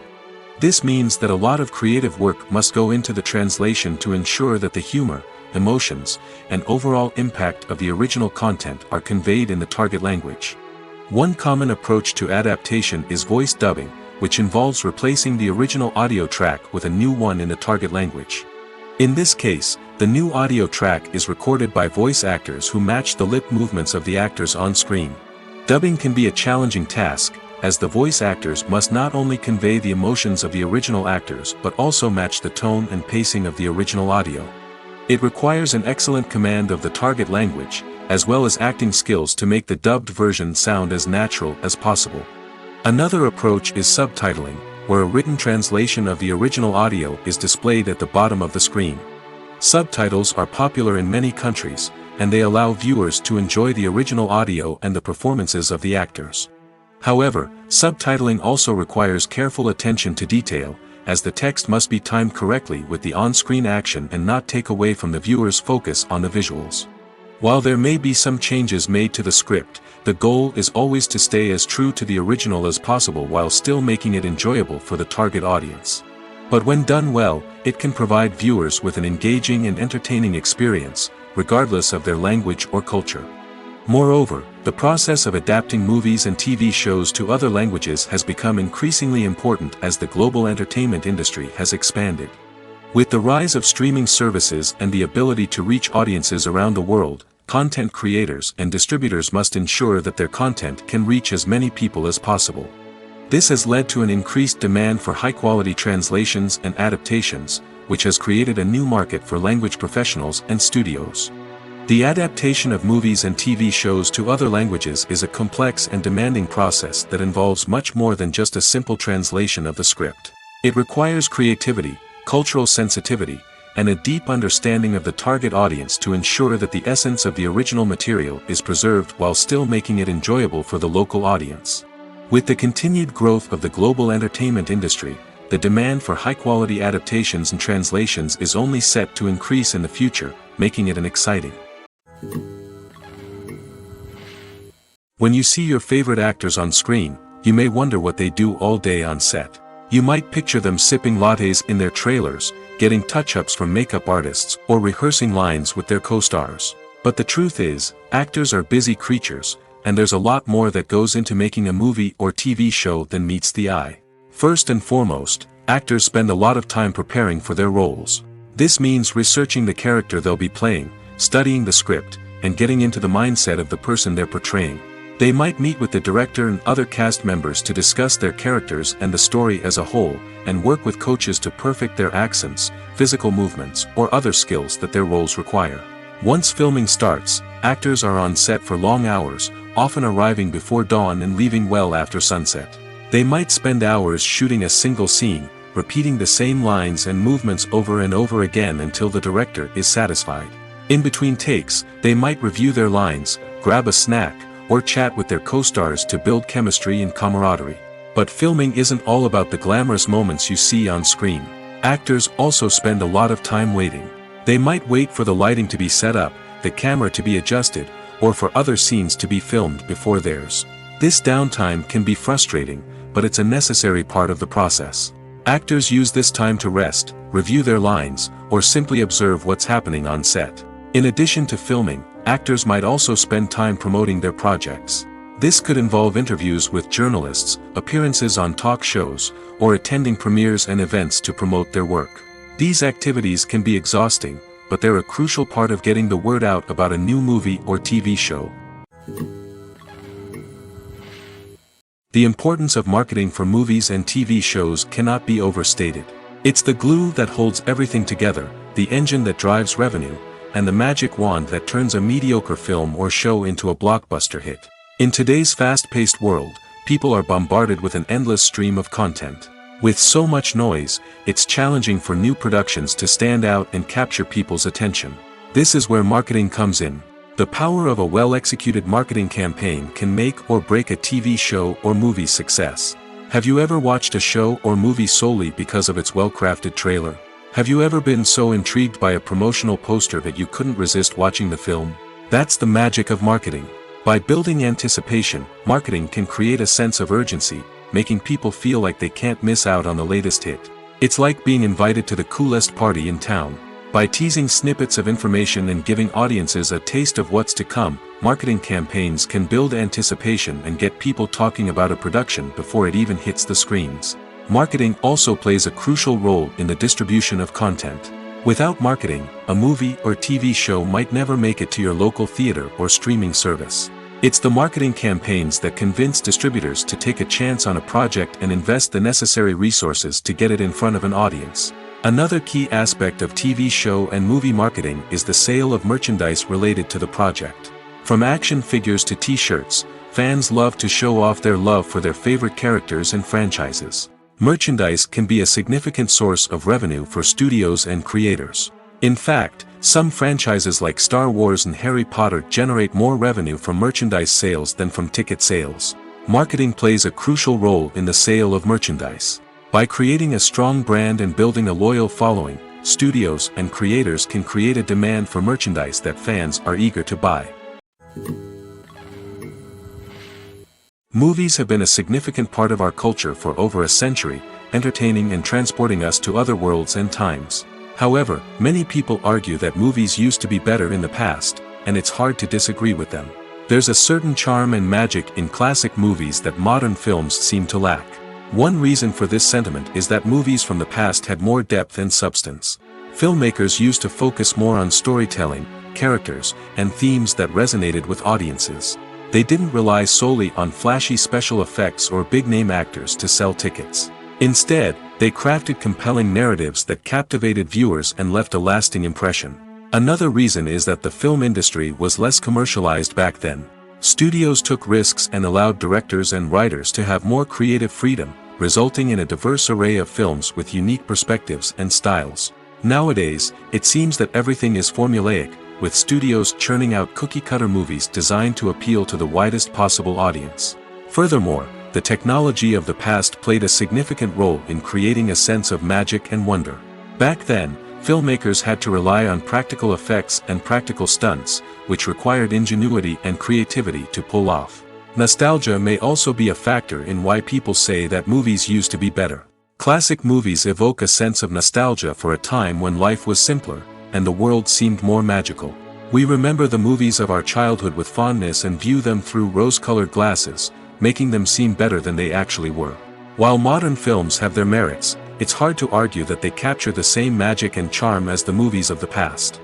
This means that a lot of creative work must go into the translation to ensure that the humor, emotions, and overall impact of the original content are conveyed in the target language. One common approach to adaptation is voice dubbing, which involves replacing the original audio track with a new one in the target language. In this case, the new audio track is recorded by voice actors who match the lip movements of the actors on screen. Dubbing can be a challenging task, as the voice actors must not only convey the emotions of the original actors but also match the tone and pacing of the original audio. It requires an excellent command of the target language, as well as acting skills to make the dubbed version sound as natural as possible. Another approach is subtitling, where a written translation of the original audio is displayed at the bottom of the screen. Subtitles are popular in many countries, and they allow viewers to enjoy the original audio and the performances of the actors. However, subtitling also requires careful attention to detail, as the text must be timed correctly with the on-screen action and not take away from the viewer's focus on the visuals. While there may be some changes made to the script, the goal is always to stay as true to the original as possible while still making it enjoyable for the target audience. But when done well, it can provide viewers with an engaging and entertaining experience, regardless of their language or culture. Moreover, the process of adapting movies and TV shows to other languages has become increasingly important as the global entertainment industry has expanded. With the rise of streaming services and the ability to reach audiences around the world, content creators and distributors must ensure that their content can reach as many people as possible. This has led to an increased demand for high-quality translations and adaptations, which has created a new market for language professionals and studios. The adaptation of movies and TV shows to other languages is a complex and demanding process that involves much more than just a simple translation of the script. It requires creativity, cultural sensitivity, and a deep understanding of the target audience to ensure that the essence of the original material is preserved while still making it enjoyable for the local audience. With the continued growth of the global entertainment industry, the demand for high-quality adaptations and translations is only set to increase in the future, making it an exciting. When you see your favorite actors on screen, you may wonder what they do all day on set. You might picture them sipping lattes in their trailers, getting touch-ups from makeup artists, or rehearsing lines with their co-stars. But the truth is, actors are busy creatures, and there's a lot more that goes into making a movie or TV show than meets the eye. First and foremost, actors spend a lot of time preparing for their roles. This means researching the character they'll be playing, studying the script, and getting into the mindset of the person they're portraying. They might meet with the director and other cast members to discuss their characters and the story as a whole, and work with coaches to perfect their accents, physical movements, or other skills that their roles require. Once filming starts, actors are on set for long hours, often arriving before dawn and leaving well after sunset. They might spend hours shooting a single scene, repeating the same lines and movements over and over again until the director is satisfied. In between takes, they might review their lines, grab a snack, or chat with their co-stars to build chemistry and camaraderie. But filming isn't all about the glamorous moments you see on screen. Actors also spend a lot of time waiting. They might wait for the lighting to be set up, the camera to be adjusted, or for other scenes to be filmed before theirs. This downtime can be frustrating, but it's a necessary part of the process. Actors use this time to rest, review their lines, or simply observe what's happening on set. In addition to filming, actors might also spend time promoting their projects. This could involve interviews with journalists, appearances on talk shows, or attending premieres and events to promote their work. These activities can be exhausting, but they're a crucial part of getting the word out about a new movie or TV show. The importance of marketing for movies and TV shows cannot be overstated. It's the glue that holds everything together, the engine that drives revenue, and the magic wand that turns a mediocre film or show into a blockbuster hit. In today's fast-paced world, people are bombarded with an endless stream of content. With so much noise, it's challenging for new productions to stand out and capture people's attention. This is where marketing comes in. The power of a well-executed marketing campaign can make or break a TV show or movie's success. Have you ever watched a show or movie solely because of its well-crafted trailer? Have you ever been so intrigued by a promotional poster that you couldn't resist watching the film? That's the magic of marketing. By building anticipation, marketing can create a sense of urgency, making people feel like they can't miss out on the latest hit. It's like being invited to the coolest party in town. By teasing snippets of information and giving audiences a taste of what's to come, marketing campaigns can build anticipation and get people talking about a production before it even hits the screens. Marketing also plays a crucial role in the distribution of content. Without marketing, a movie or TV show might never make it to your local theater or streaming service. It's the marketing campaigns that convince distributors to take a chance on a project and invest the necessary resources to get it in front of an audience. Another key aspect of TV show and movie marketing is the sale of merchandise related to the project. From action figures to t-shirts, fans love to show off their love for their favorite characters and franchises. Merchandise can be a significant source of revenue for studios and creators. In fact, some franchises like Star Wars and Harry Potter generate more revenue from merchandise sales than from ticket sales. Marketing plays a crucial role in the sale of merchandise. By creating a strong brand and building a loyal following, studios and creators can create a demand for merchandise that fans are eager to buy. Movies have been a significant part of our culture for over a century, entertaining and transporting us to other worlds and times. However, many people argue that movies used to be better in the past, and it's hard to disagree with them. There's a certain charm and magic in classic movies that modern films seem to lack. One reason for this sentiment is that movies from the past had more depth and substance. Filmmakers used to focus more on storytelling, characters, and themes that resonated with audiences. They didn't rely solely on flashy special effects or big-name actors to sell tickets. Instead, they crafted compelling narratives that captivated viewers and left a lasting impression. Another reason is that the film industry was less commercialized back then. Studios took risks and allowed directors and writers to have more creative freedom, resulting in a diverse array of films with unique perspectives and styles. Nowadays, it seems that everything is formulaic, with studios churning out cookie-cutter movies designed to appeal to the widest possible audience. Furthermore, the technology of the past played a significant role in creating a sense of magic and wonder. Back then, filmmakers had to rely on practical effects and practical stunts, which required ingenuity and creativity to pull off. Nostalgia may also be a factor in why people say that movies used to be better. Classic movies evoke a sense of nostalgia for a time when life was simpler, and the world seemed more magical. We remember the movies of our childhood with fondness and view them through rose-colored glasses, making them seem better than they actually were. While modern films have their merits, it's hard to argue that they capture the same magic and charm as the movies of the past.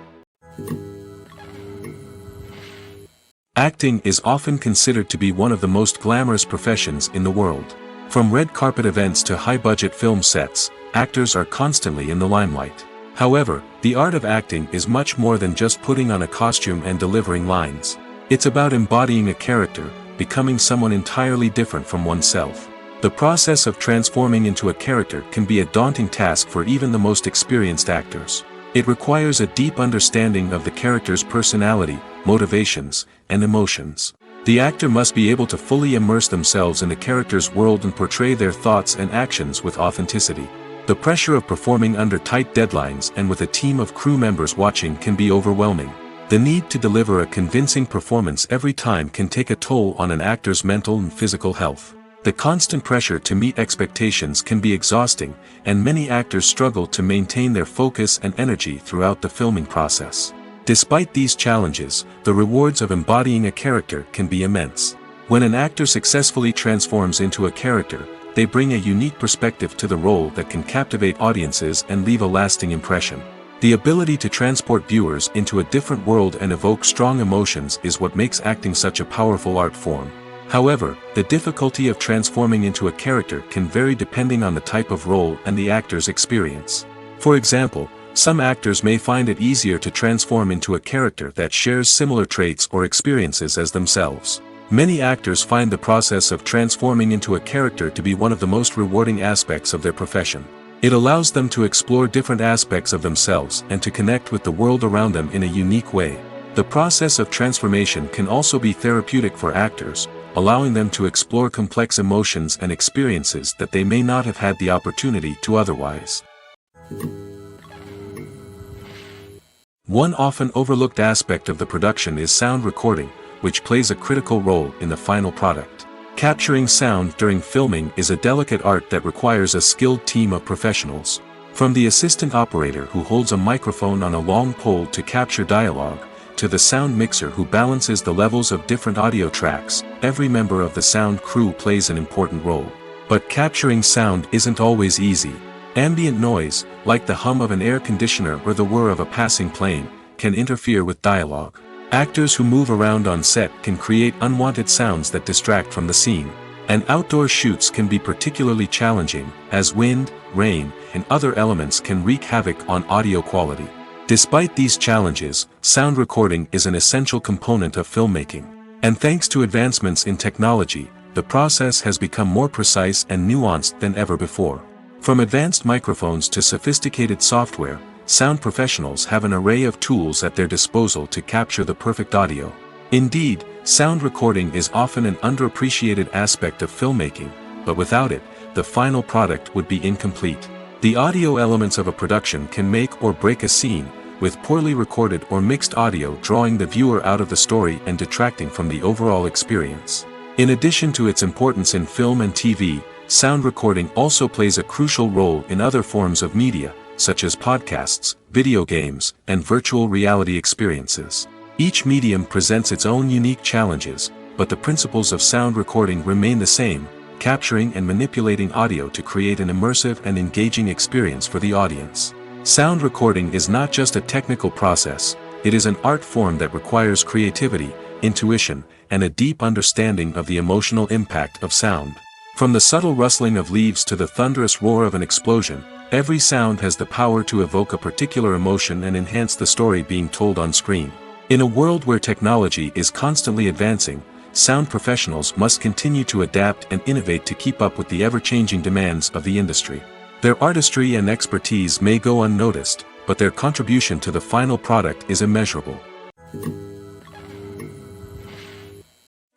Acting is often considered to be one of the most glamorous professions in the world. From red carpet events to high-budget film sets, actors are constantly in the limelight. However, the art of acting is much more than just putting on a costume and delivering lines. It's about embodying a character, becoming someone entirely different from oneself. The process of transforming into a character can be a daunting task for even the most experienced actors. It requires a deep understanding of the character's personality, motivations, and emotions. The actor must be able to fully immerse themselves in the character's world and portray their thoughts and actions with authenticity. The pressure of performing under tight deadlines and with a team of crew members watching can be overwhelming. The need to deliver a convincing performance every time can take a toll on an actor's mental and physical health. The constant pressure to meet expectations can be exhausting, and many actors struggle to maintain their focus and energy throughout the filming process. Despite these challenges, the rewards of embodying a character can be immense. When an actor successfully transforms into a character, they bring a unique perspective to the role that can captivate audiences and leave a lasting impression. The ability to transport viewers into a different world and evoke strong emotions is what makes acting such a powerful art form. However, the difficulty of transforming into a character can vary depending on the type of role and the actor's experience. For example, some actors may find it easier to transform into a character that shares similar traits or experiences as themselves. Many actors find the process of transforming into a character to be one of the most rewarding aspects of their profession. It allows them to explore different aspects of themselves and to connect with the world around them in a unique way. The process of transformation can also be therapeutic for actors, allowing them to explore complex emotions and experiences that they may not have had the opportunity to otherwise. One often overlooked aspect of the production is sound recording, which plays a critical role in the final product. Capturing sound during filming is a delicate art that requires a skilled team of professionals. From the assistant operator who holds a microphone on a long pole to capture dialogue, to the sound mixer who balances the levels of different audio tracks, every member of the sound crew plays an important role. But capturing sound isn't always easy. Ambient noise, like the hum of an air conditioner or the whir of a passing plane, can interfere with dialogue. Actors who move around on set can create unwanted sounds that distract from the scene. And outdoor shoots can be particularly challenging, as wind, rain, and other elements can wreak havoc on audio quality. Despite these challenges, sound recording is an essential component of filmmaking. And thanks to advancements in technology, the process has become more precise and nuanced than ever before. From advanced microphones to sophisticated software, sound professionals have an array of tools at their disposal to capture the perfect audio. Indeed, sound recording is often an underappreciated aspect of filmmaking, but without it, the final product would be incomplete. The audio elements of a production can make or break a scene, with poorly recorded or mixed audio drawing the viewer out of the story and detracting from the overall experience. In addition to its importance in film and TV, sound recording also plays a crucial role in other forms of media, such as podcasts, video games, and virtual reality experiences. Each medium presents its own unique challenges, but the principles of sound recording remain the same: capturing and manipulating audio to create an immersive and engaging experience for the audience. Sound recording is not just a technical process, it is an art form that requires creativity, intuition, and a deep understanding of the emotional impact of sound. From the subtle rustling of leaves to the thunderous roar of an explosion, every sound has the power to evoke a particular emotion and enhance the story being told on screen. In a world where technology is constantly advancing, sound professionals must continue to adapt and innovate to keep up with the ever-changing demands of the industry. Their artistry and expertise may go unnoticed, but their contribution to the final product is immeasurable.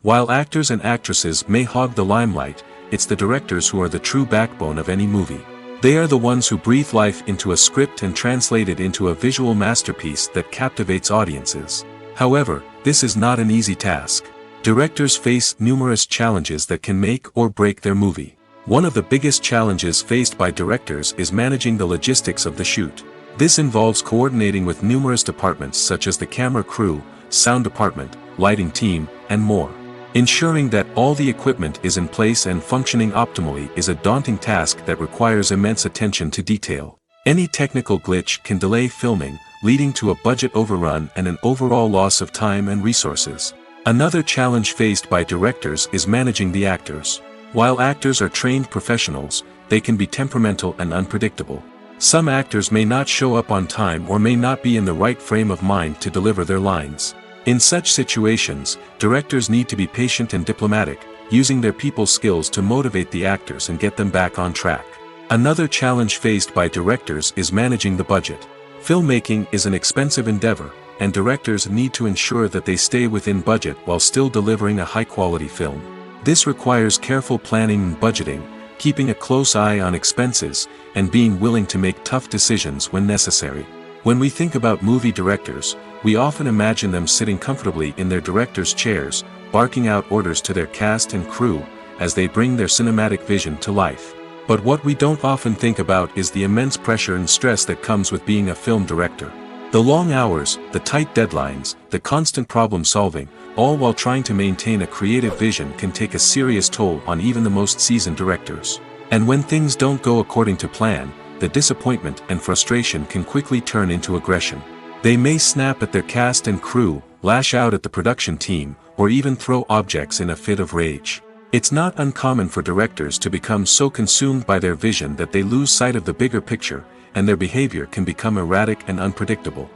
While actors and actresses may hog the limelight, it's the directors who are the true backbone of any movie. They are the ones who breathe life into a script and translate it into a visual masterpiece that captivates audiences. However, this is not an easy task. Directors face numerous challenges that can make or break their movie. One of the biggest challenges faced by directors is managing the logistics of the shoot. This involves coordinating with numerous departments such as the camera crew, sound department, lighting team, and more. Ensuring that all the equipment is in place and functioning optimally is a daunting task that requires immense attention to detail. Any technical glitch can delay filming, leading to a budget overrun and an overall loss of time and resources. Another challenge faced by directors is managing the actors. While actors are trained professionals, they can be temperamental and unpredictable. Some actors may not show up on time or may not be in the right frame of mind to deliver their lines. In such situations, directors need to be patient and diplomatic, using their people skills to motivate the actors and get them back on track. Another challenge faced by directors is managing the budget. Filmmaking is an expensive endeavor, and directors need to ensure that they stay within budget while still delivering a high-quality film. This requires careful planning and budgeting, keeping a close eye on expenses, and being willing to make tough decisions when necessary. When we think about movie directors, we often imagine them sitting comfortably in their director's chairs, barking out orders to their cast and crew, as they bring their cinematic vision to life. But what we don't often think about is the immense pressure and stress that comes with being a film director. The long hours, the tight deadlines, the constant problem solving, all while trying to maintain a creative vision can take a serious toll on even the most seasoned directors. And when things don't go according to plan, the disappointment and frustration can quickly turn into aggression. They may snap at their cast and crew, lash out at the production team, or even throw objects in a fit of rage. It's not uncommon for directors to become so consumed by their vision that they lose sight of the bigger picture, and their behavior can become erratic and unpredictable.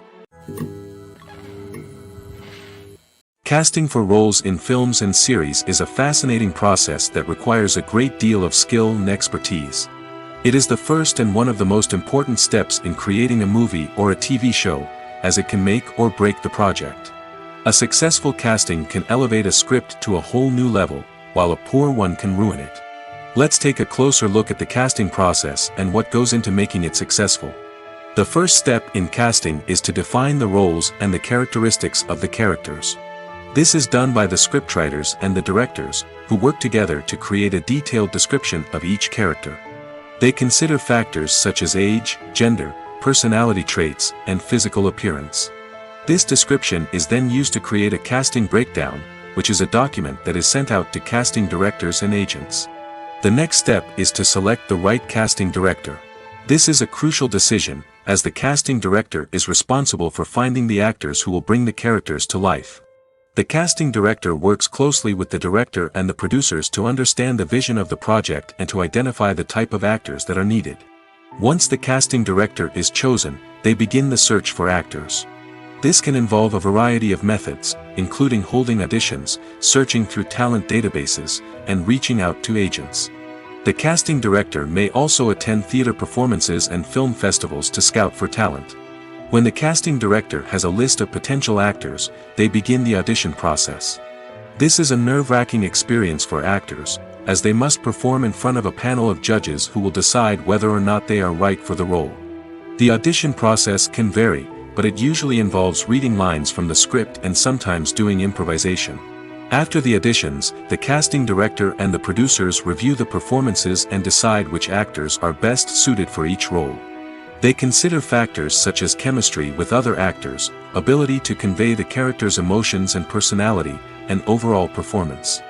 Casting for roles in films and series is a fascinating process that requires a great deal of skill and expertise. It is the first and one of the most important steps in creating a movie or a TV show, as it can make or break the project. A successful casting can elevate a script to a whole new level, while a poor one can ruin it. Let's take a closer look at the casting process and what goes into making it successful. The first step in casting is to define the roles and the characteristics of the characters. This is done by the scriptwriters and the directors, who work together to create a detailed description of each character. They consider factors such as age, gender, personality traits, and physical appearance. This description is then used to create a casting breakdown, which is a document that is sent out to casting directors and agents. The next step is to select the right casting director. This is a crucial decision, as the casting director is responsible for finding the actors who will bring the characters to life. The casting director works closely with the director and the producers to understand the vision of the project and to identify the type of actors that are needed. Once the casting director is chosen, they begin the search for actors. This can involve a variety of methods, including holding auditions, searching through talent databases, and reaching out to agents. The casting director may also attend theater performances and film festivals to scout for talent. When the casting director has a list of potential actors, they begin the audition process. This is a nerve-wracking experience for actors, as they must perform in front of a panel of judges who will decide whether or not they are right for the role. The audition process can vary, but it usually involves reading lines from the script and sometimes doing improvisation. After the auditions, the casting director and the producers review the performances and decide which actors are best suited for each role. They consider factors such as chemistry with other actors, ability to convey the character's emotions and personality, and overall performance.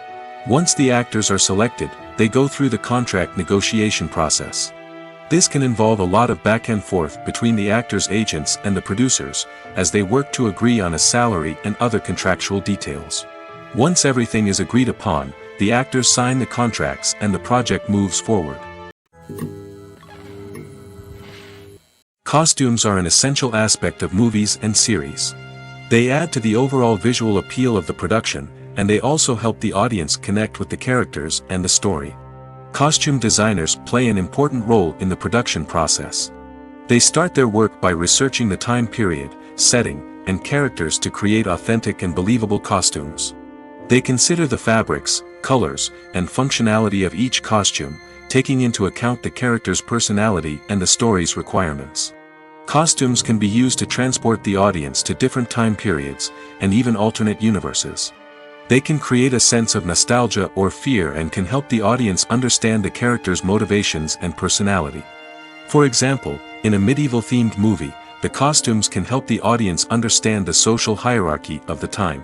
Once the actors are selected, they go through the contract negotiation process. This can involve a lot of back and forth between the actors' agents and the producers, as they work to agree on a salary and other contractual details. Once everything is agreed upon, the actors sign the contracts and the project moves forward. Costumes are an essential aspect of movies and series. They add to the overall visual appeal of the production, and they also help the audience connect with the characters and the story. Costume designers play an important role in the production process. They start their work by researching the time period, setting, and characters to create authentic and believable costumes. They consider the fabrics, colors, and functionality of each costume, taking into account the character's personality and the story's requirements. Costumes can be used to transport the audience to different time periods, and even alternate universes. They can create a sense of nostalgia or fear and can help the audience understand the character's motivations and personality. For example, in a medieval-themed movie, the costumes can help the audience understand the social hierarchy of the time.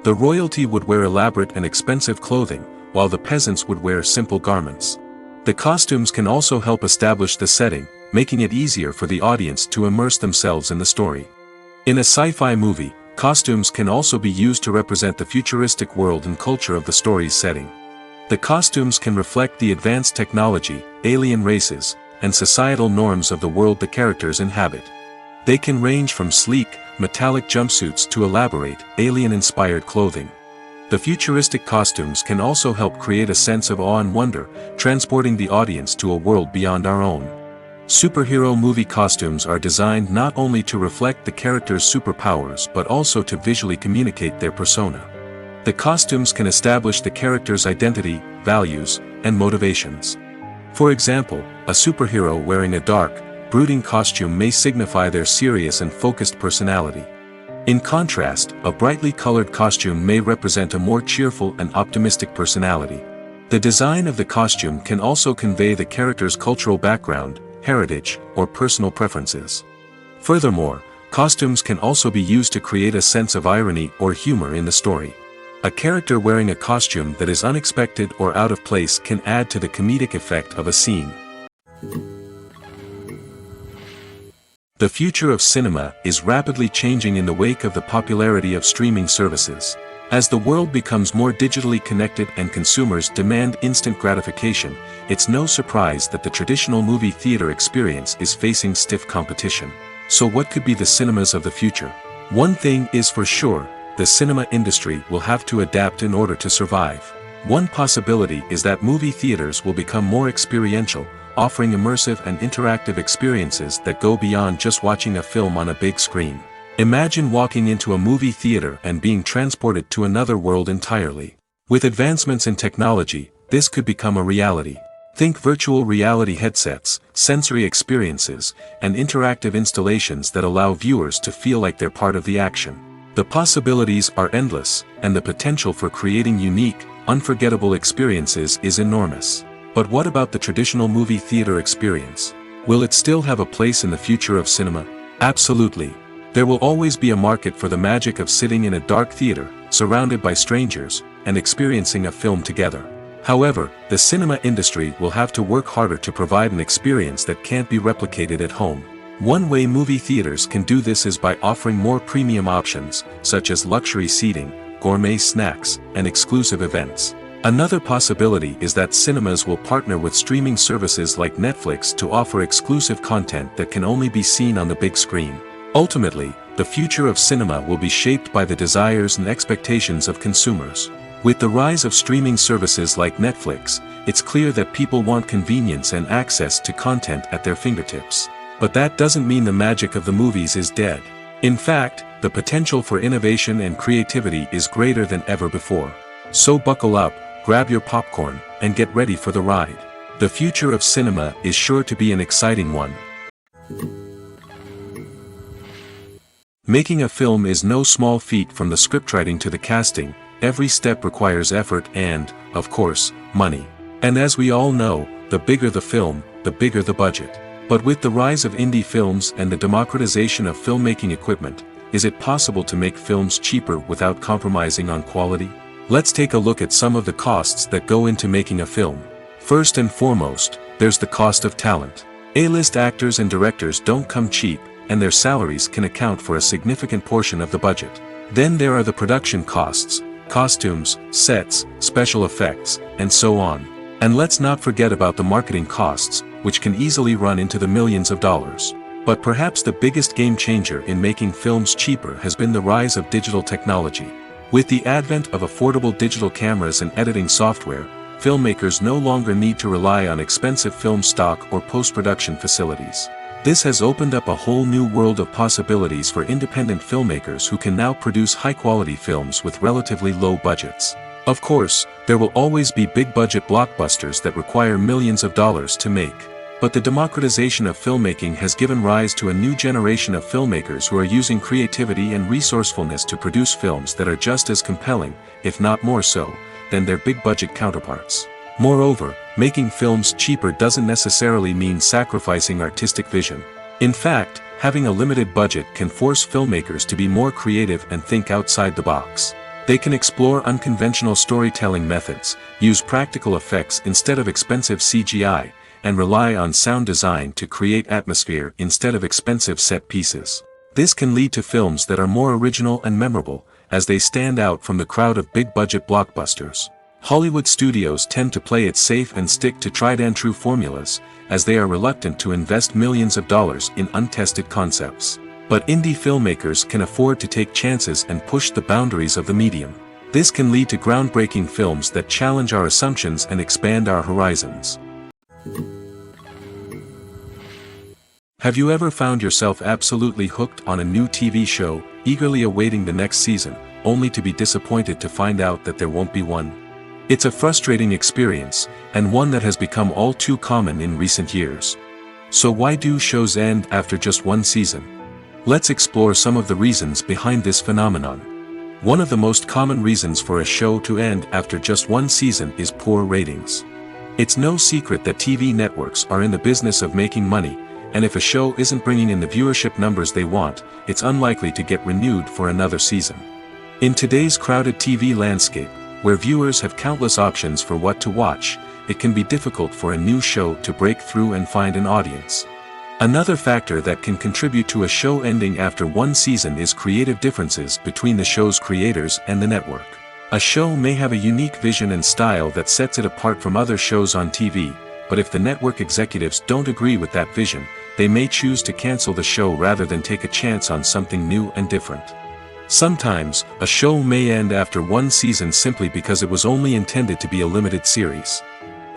The royalty would wear elaborate and expensive clothing, while the peasants would wear simple garments. The costumes can also help establish the setting, making it easier for the audience to immerse themselves in the story. In a sci-fi movie, costumes can also be used to represent the futuristic world and culture of the story's setting. The costumes can reflect the advanced technology, alien races, and societal norms of the world the characters inhabit. They can range from sleek, metallic jumpsuits to elaborate, alien-inspired clothing. The futuristic costumes can also help create a sense of awe and wonder, transporting the audience to a world beyond our own. Superhero movie costumes are designed not only to reflect the character's superpowers but also to visually communicate their persona. The costumes can establish the character's identity, values, and motivations. For example, a superhero wearing a dark, brooding costume may signify their serious and focused personality. In contrast, a brightly colored costume may represent a more cheerful and optimistic personality. The design of the costume can also convey the character's cultural background, heritage, or personal preferences. Furthermore, costumes can also be used to create a sense of irony or humor in the story. A character wearing a costume that is unexpected or out of place can add to the comedic effect of a scene. The future of cinema is rapidly changing in the wake of the popularity of streaming services. As the world becomes more digitally connected and consumers demand instant gratification, it's no surprise that the traditional movie theater experience is facing stiff competition. So what could be the cinemas of the future? One thing is for sure, the cinema industry will have to adapt in order to survive. One possibility is that movie theaters will become more experiential, offering immersive and interactive experiences that go beyond just watching a film on a big screen. Imagine walking into a movie theater and being transported to another world entirely. With advancements in technology, this could become a reality. Think virtual reality headsets, sensory experiences, and interactive installations that allow viewers to feel like they're part of the action. The possibilities are endless, and the potential for creating unique, unforgettable experiences is enormous. But what about the traditional movie theater experience? Will it still have a place in the future of cinema? Absolutely. There will always be a market for the magic of sitting in a dark theater, surrounded by strangers, and experiencing a film together. However, the cinema industry will have to work harder to provide an experience that can't be replicated at home. One way movie theaters can do this is by offering more premium options, such as luxury seating, gourmet snacks, and exclusive events. Another possibility is that cinemas will partner with streaming services like Netflix to offer exclusive content that can only be seen on the big screen. Ultimately, the future of cinema will be shaped by the desires and expectations of consumers. With the rise of streaming services like Netflix, it's clear that people want convenience and access to content at their fingertips. But that doesn't mean the magic of the movies is dead. In fact, the potential for innovation and creativity is greater than ever before. So buckle up, grab your popcorn, and get ready for the ride. The future of cinema is sure to be an exciting one. Making a film is no small feat. From the scriptwriting to the casting, every step requires effort and, of course, money. And as we all know, the bigger the film, the bigger the budget. But with the rise of indie films and the democratization of filmmaking equipment, is it possible to make films cheaper without compromising on quality? Let's take a look at some of the costs that go into making a film. First and foremost, there's the cost of talent. A-list actors and directors don't come cheap, and their salaries can account for a significant portion of the budget. Then there are the production costs, costumes, sets, special effects, and so on. And let's not forget about the marketing costs, which can easily run into the millions of dollars. But perhaps the biggest game changer in making films cheaper has been the rise of digital technology. With the advent of affordable digital cameras and editing software, filmmakers no longer need to rely on expensive film stock or post-production facilities. This has opened up a whole new world of possibilities for independent filmmakers who can now produce high-quality films with relatively low budgets. Of course, there will always be big-budget blockbusters that require millions of dollars to make. But the democratization of filmmaking has given rise to a new generation of filmmakers who are using creativity and resourcefulness to produce films that are just as compelling, if not more so, than their big-budget counterparts. Moreover, making films cheaper doesn't necessarily mean sacrificing artistic vision. In fact, having a limited budget can force filmmakers to be more creative and think outside the box. They can explore unconventional storytelling methods, use practical effects instead of expensive CGI, and rely on sound design to create atmosphere instead of expensive set pieces. This can lead to films that are more original and memorable, as they stand out from the crowd of big-budget blockbusters. Hollywood studios tend to play it safe and stick to tried-and-true formulas, as they are reluctant to invest millions of dollars in untested concepts. But indie filmmakers can afford to take chances and push the boundaries of the medium. This can lead to groundbreaking films that challenge our assumptions and expand our horizons. Have you ever found yourself absolutely hooked on a new TV show, eagerly awaiting the next season, only to be disappointed to find out that there won't be one? It's a frustrating experience, and one that has become all too common in recent years. So why do shows end after just one season? Let's explore some of the reasons behind this phenomenon. One of the most common reasons for a show to end after just one season is poor ratings. It's no secret that TV networks are in the business of making money, and if a show isn't bringing in the viewership numbers they want, it's unlikely to get renewed for another season. In today's crowded TV landscape, where viewers have countless options for what to watch, it can be difficult for a new show to break through and find an audience. Another factor that can contribute to a show ending after one season is creative differences between the show's creators and the network. A show may have a unique vision and style that sets it apart from other shows on TV, but if the network executives don't agree with that vision, they may choose to cancel the show rather than take a chance on something new and different. Sometimes, a show may end after one season simply because it was only intended to be a limited series.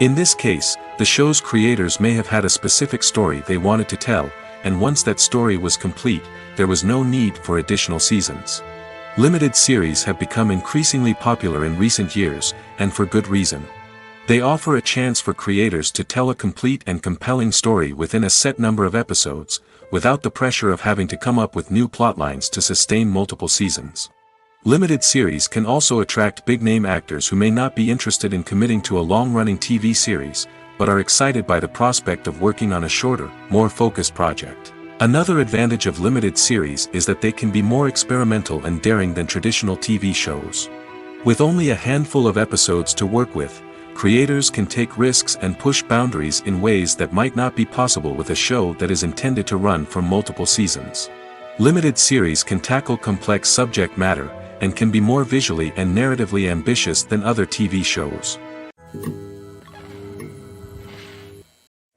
In this case, the show's creators may have had a specific story they wanted to tell, and once that story was complete, there was no need for additional seasons. Limited series have become increasingly popular in recent years, and for good reason. They offer a chance for creators to tell a complete and compelling story within a set number of episodes, without the pressure of having to come up with new plotlines to sustain multiple seasons. Limited series can also attract big-name actors who may not be interested in committing to a long-running TV series, but are excited by the prospect of working on a shorter, more focused project. Another advantage of limited series is that they can be more experimental and daring than traditional TV shows. With only a handful of episodes to work with, creators can take risks and push boundaries in ways that might not be possible with a show that is intended to run for multiple seasons. Limited series can tackle complex subject matter, and can be more visually and narratively ambitious than other TV shows.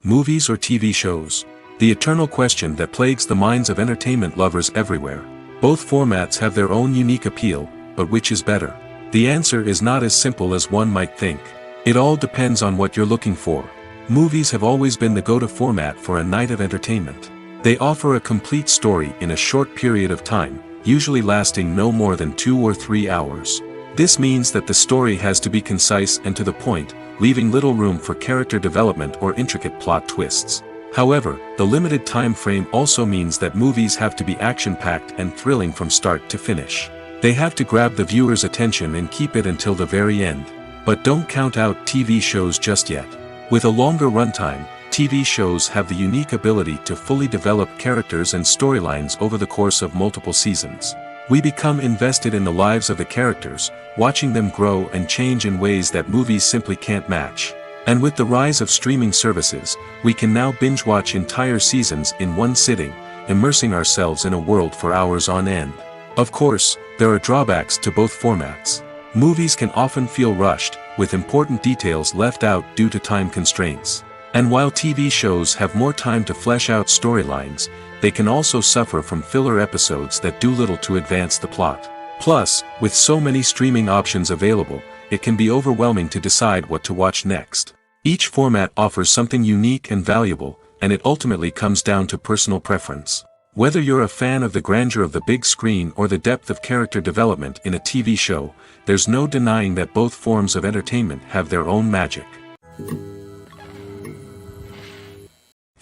Movies or TV shows? The eternal question that plagues the minds of entertainment lovers everywhere. Both formats have their own unique appeal, but which is better? The answer is not as simple as one might think. It all depends on what you're looking for. Movies have always been the go-to format for a night of entertainment. They offer a complete story in a short period of time, usually lasting no more than 2 or 3 hours. This means that the story has to be concise and to the point, leaving little room for character development or intricate plot twists. However, the limited time frame also means that movies have to be action-packed and thrilling from start to finish. They have to grab the viewer's attention and keep it until the very end. But don't count out TV shows just yet. With a longer runtime, TV shows have the unique ability to fully develop characters and storylines over the course of multiple seasons. We become invested in the lives of the characters, watching them grow and change in ways that movies simply can't match. And with the rise of streaming services, we can now binge-watch entire seasons in one sitting, immersing ourselves in a world for hours on end. Of course, there are drawbacks to both formats. Movies can often feel rushed, with important details left out due to time constraints. And while TV shows have more time to flesh out storylines, they can also suffer from filler episodes that do little to advance the plot. Plus, with so many streaming options available, it can be overwhelming to decide what to watch next. Each format offers something unique and valuable, and it ultimately comes down to personal preference. Whether you're a fan of the grandeur of the big screen or the depth of character development in a TV show, there's no denying that both forms of entertainment have their own magic.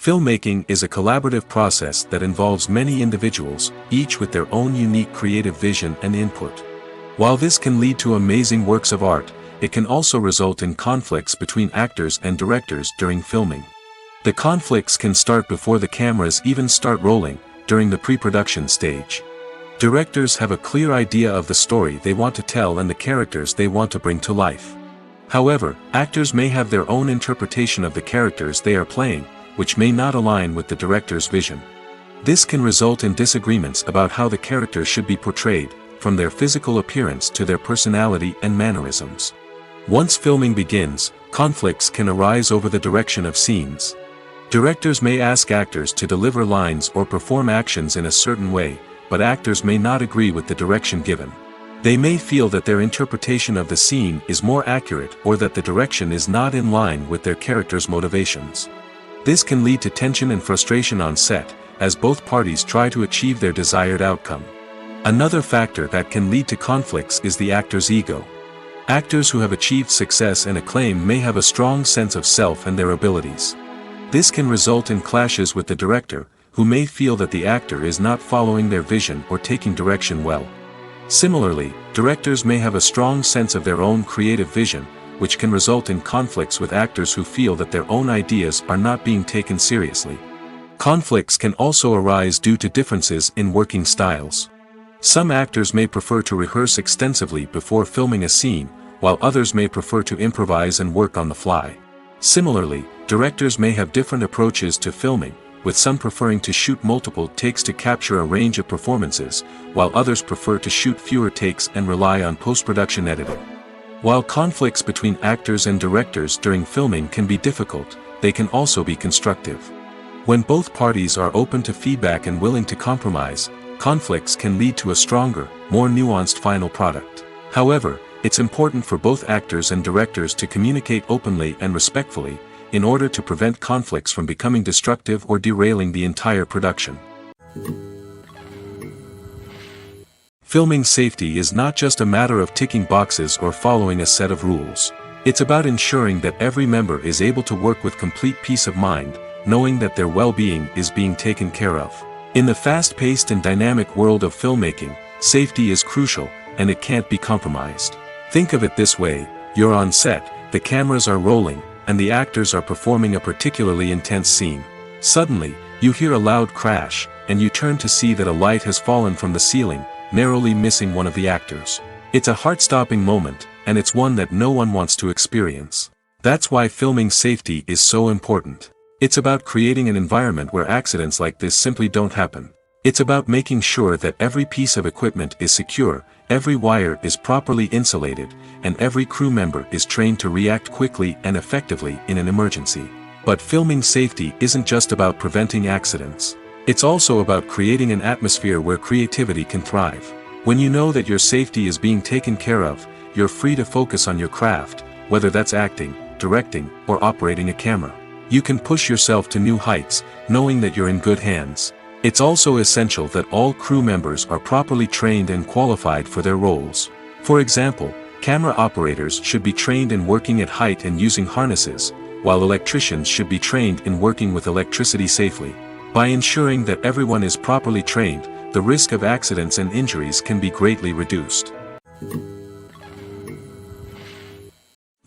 Filmmaking is a collaborative process that involves many individuals, each with their own unique creative vision and input. While this can lead to amazing works of art, it can also result in conflicts between actors and directors during filming. The conflicts can start before the cameras even start rolling, during the pre-production stage. Directors have a clear idea of the story they want to tell and the characters they want to bring to life. However, actors may have their own interpretation of the characters they are playing, which may not align with the director's vision. This can result in disagreements about how the characters should be portrayed, from their physical appearance to their personality and mannerisms. Once filming begins, conflicts can arise over the direction of scenes. Directors may ask actors to deliver lines or perform actions in a certain way, but actors may not agree with the direction given. They may feel that their interpretation of the scene is more accurate or that the direction is not in line with their character's motivations. This can lead to tension and frustration on set, as both parties try to achieve their desired outcome. Another factor that can lead to conflicts is the actor's ego. Actors who have achieved success and acclaim may have a strong sense of self and their abilities. This can result in clashes with the director, who may feel that the actor is not following their vision or taking direction well. Similarly, directors may have a strong sense of their own creative vision, which can result in conflicts with actors who feel that their own ideas are not being taken seriously. Conflicts can also arise due to differences in working styles. Some actors may prefer to rehearse extensively before filming a scene, while others may prefer to improvise and work on the fly. Similarly, directors may have different approaches to filming, with some preferring to shoot multiple takes to capture a range of performances, while others prefer to shoot fewer takes and rely on post-production editing. While conflicts between actors and directors during filming can be difficult, they can also be constructive. When both parties are open to feedback and willing to compromise, conflicts can lead to a stronger, more nuanced final product. However, it's important for both actors and directors to communicate openly and respectfully, in order to prevent conflicts from becoming destructive or derailing the entire production. Filming safety is not just a matter of ticking boxes or following a set of rules. It's about ensuring that every member is able to work with complete peace of mind, knowing that their well-being is being taken care of. In the fast-paced and dynamic world of filmmaking, safety is crucial, and it can't be compromised. Think of it this way: you're on set, the cameras are rolling, and the actors are performing a particularly intense scene. Suddenly, you hear a loud crash, and you turn to see that a light has fallen from the ceiling, narrowly missing one of the actors. It's a heart-stopping moment, and it's one that no one wants to experience. That's why filming safety is so important. It's about creating an environment where accidents like this simply don't happen. It's about making sure that every piece of equipment is secure, every wire is properly insulated, and every crew member is trained to react quickly and effectively in an emergency. But filming safety isn't just about preventing accidents. It's also about creating an atmosphere where creativity can thrive. When you know that your safety is being taken care of, you're free to focus on your craft, whether that's acting, directing, or operating a camera. You can push yourself to new heights, knowing that you're in good hands. It's also essential that all crew members are properly trained and qualified for their roles. For example, camera operators should be trained in working at height and using harnesses, while electricians should be trained in working with electricity safely. By ensuring that everyone is properly trained, the risk of accidents and injuries can be greatly reduced.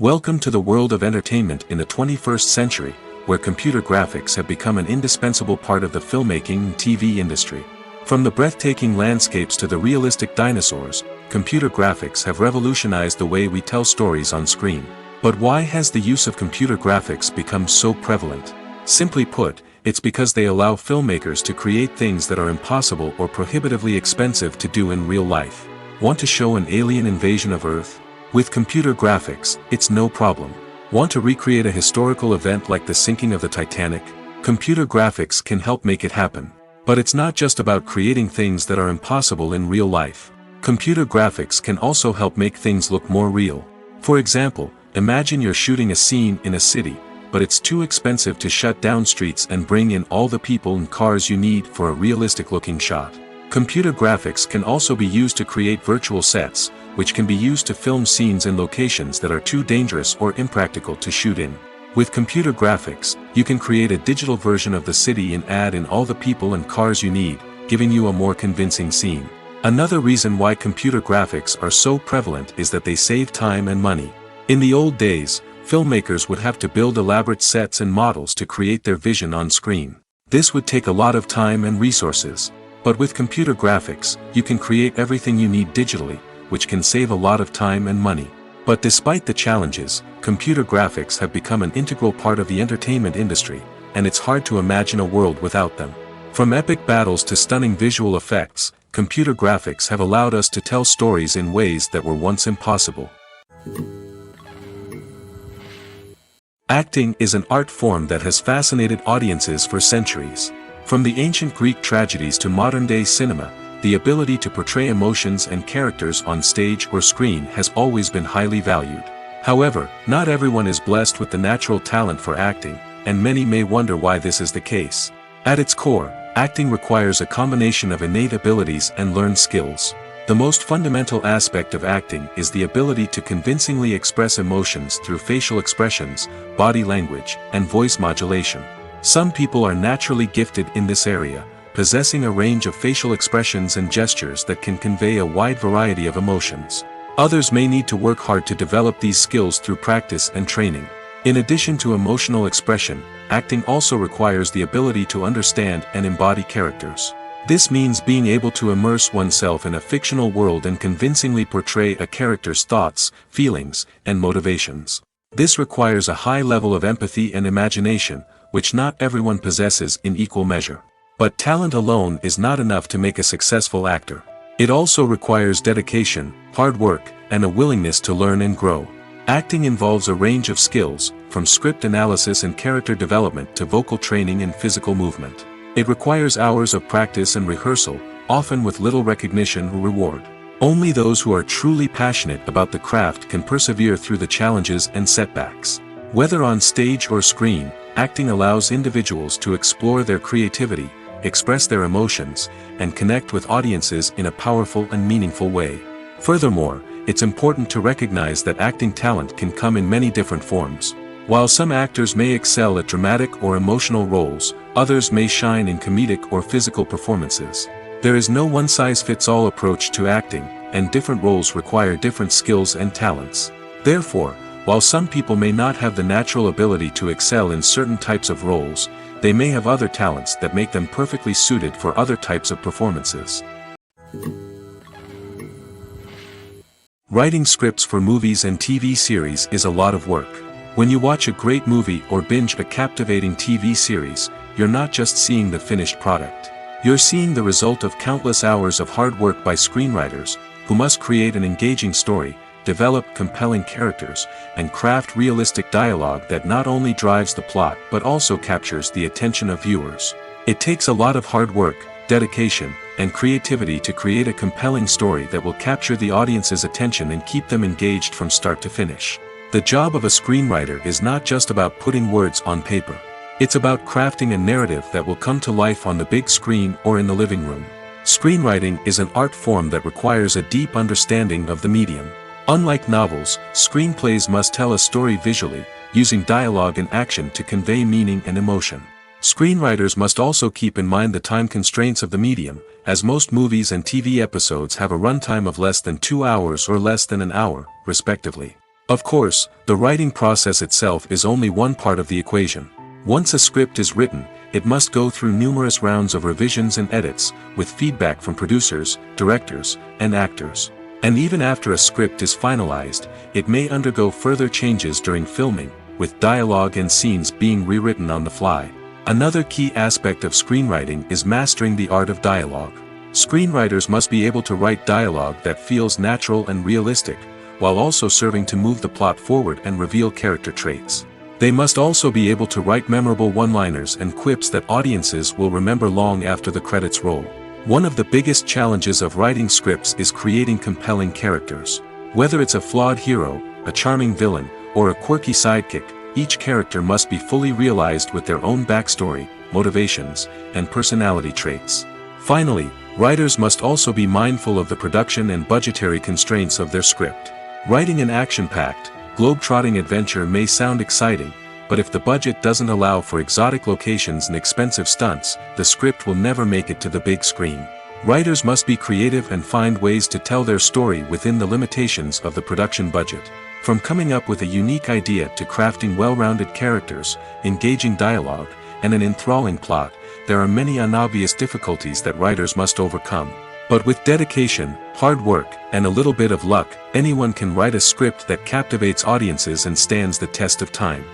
Welcome to the world of entertainment in the 21st century, where computer graphics have become an indispensable part of the filmmaking and TV industry. From the breathtaking landscapes to the realistic dinosaurs, computer graphics have revolutionized the way we tell stories on screen. But why has the use of computer graphics become so prevalent? Simply put, it's because they allow filmmakers to create things that are impossible or prohibitively expensive to do in real life. Want to show an alien invasion of Earth? With computer graphics, it's no problem. Want to recreate a historical event like the sinking of the Titanic? Computer graphics can help make it happen. But it's not just about creating things that are impossible in real life. Computer graphics can also help make things look more real. For example, imagine you're shooting a scene in a city, but it's too expensive to shut down streets and bring in all the people and cars you need for a realistic-looking shot. Computer graphics can also be used to create virtual sets, which can be used to film scenes in locations that are too dangerous or impractical to shoot in. With computer graphics, you can create a digital version of the city and add in all the people and cars you need, giving you a more convincing scene. Another reason why computer graphics are so prevalent is that they save time and money. In the old days, filmmakers would have to build elaborate sets and models to create their vision on screen. This would take a lot of time and resources. But with computer graphics, you can create everything you need digitally, which can save a lot of time and money. But despite the challenges, computer graphics have become an integral part of the entertainment industry, and it's hard to imagine a world without them. From epic battles to stunning visual effects, computer graphics have allowed us to tell stories in ways that were once impossible. Acting is an art form that has fascinated audiences for centuries. From the ancient Greek tragedies to modern-day cinema, the ability to portray emotions and characters on stage or screen has always been highly valued. However, not everyone is blessed with the natural talent for acting, and many may wonder why this is the case. At its core, acting requires a combination of innate abilities and learned skills. The most fundamental aspect of acting is the ability to convincingly express emotions through facial expressions, body language, and voice modulation. Some people are naturally gifted in this area, possessing a range of facial expressions and gestures that can convey a wide variety of emotions. Others may need to work hard to develop these skills through practice and training. In addition to emotional expression, acting also requires the ability to understand and embody characters. This means being able to immerse oneself in a fictional world and convincingly portray a character's thoughts, feelings, and motivations. This requires a high level of empathy and imagination, which not everyone possesses in equal measure. But talent alone is not enough to make a successful actor. It also requires dedication, hard work, and a willingness to learn and grow. Acting involves a range of skills, from script analysis and character development to vocal training and physical movement. It requires hours of practice and rehearsal, often with little recognition or reward. Only those who are truly passionate about the craft can persevere through the challenges and setbacks. Whether on stage or screen, acting allows individuals to explore their creativity, express their emotions, and connect with audiences in a powerful and meaningful way. Furthermore, it's important to recognize that acting talent can come in many different forms. While some actors may excel at dramatic or emotional roles, others may shine in comedic or physical performances. There is no one-size-fits-all approach to acting, and different roles require different skills and talents. Therefore, while some people may not have the natural ability to excel in certain types of roles, they may have other talents that make them perfectly suited for other types of performances. Writing scripts for movies and TV series is a lot of work. When you watch a great movie or binge a captivating TV series, you're not just seeing the finished product. You're seeing the result of countless hours of hard work by screenwriters, who must create an engaging story, develop compelling characters, and craft realistic dialogue that not only drives the plot but also captures the attention of viewers. It takes a lot of hard work, dedication, and creativity to create a compelling story that will capture the audience's attention and keep them engaged from start to finish. The job of a screenwriter is not just about putting words on paper. It's about crafting a narrative that will come to life on the big screen or in the living room. Screenwriting is an art form that requires a deep understanding of the medium. Unlike novels, screenplays must tell a story visually, using dialogue and action to convey meaning and emotion. Screenwriters must also keep in mind the time constraints of the medium, as most movies and TV episodes have a runtime of less than 2 hours or less than an hour, respectively. Of course, the writing process itself is only one part of the equation. Once a script is written, it must go through numerous rounds of revisions and edits, with feedback from producers, directors, and actors. And even after a script is finalized, it may undergo further changes during filming, with dialogue and scenes being rewritten on the fly. Another key aspect of screenwriting is mastering the art of dialogue. Screenwriters must be able to write dialogue that feels natural and realistic, while also serving to move the plot forward and reveal character traits. They must also be able to write memorable one-liners and quips that audiences will remember long after the credits roll. One of the biggest challenges of writing scripts is creating compelling characters. Whether it's a flawed hero, a charming villain, or a quirky sidekick, each character must be fully realized with their own backstory, motivations, and personality traits. Finally, writers must also be mindful of the production and budgetary constraints of their script. Writing an action-packed, globe-trotting adventure may sound exciting, but if the budget doesn't allow for exotic locations and expensive stunts, the script will never make it to the big screen. Writers must be creative and find ways to tell their story within the limitations of the production budget. From coming up with a unique idea to crafting well-rounded characters, engaging dialogue, and an enthralling plot, there are many unobvious difficulties that writers must overcome. But with dedication, hard work, and a little bit of luck, anyone can write a script that captivates audiences and stands the test of time.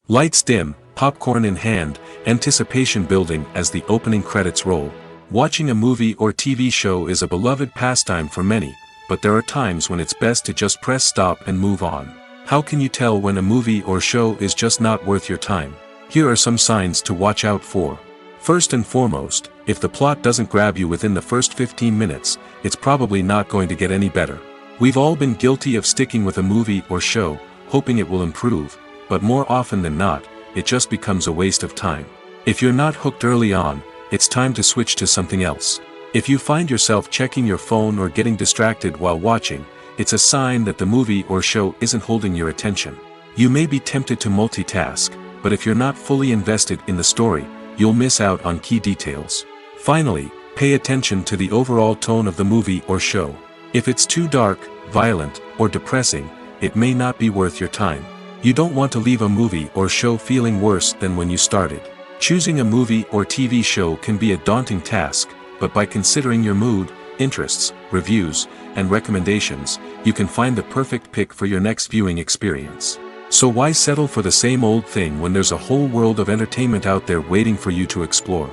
Lights dim, popcorn in hand, anticipation building as the opening credits roll. Watching a movie or TV show is a beloved pastime for many, but there are times when it's best to just press stop and move on. How can you tell when a movie or show is just not worth your time? Here are some signs to watch out for. First and foremost, if the plot doesn't grab you within the first 15 minutes, it's probably not going to get any better. We've all been guilty of sticking with a movie or show, hoping it will improve, but more often than not, it just becomes a waste of time. If you're not hooked early on, it's time to switch to something else. If you find yourself checking your phone or getting distracted while watching, it's a sign that the movie or show isn't holding your attention. You may be tempted to multitask, but if you're not fully invested in the story, you'll miss out on key details. Finally, pay attention to the overall tone of the movie or show. If it's too dark, violent, or depressing, it may not be worth your time. You don't want to leave a movie or show feeling worse than when you started. Choosing a movie or TV show can be a daunting task, but by considering your mood, interests, reviews, and recommendations, you can find the perfect pick for your next viewing experience. So why settle for the same old thing when there's a whole world of entertainment out there waiting for you to explore?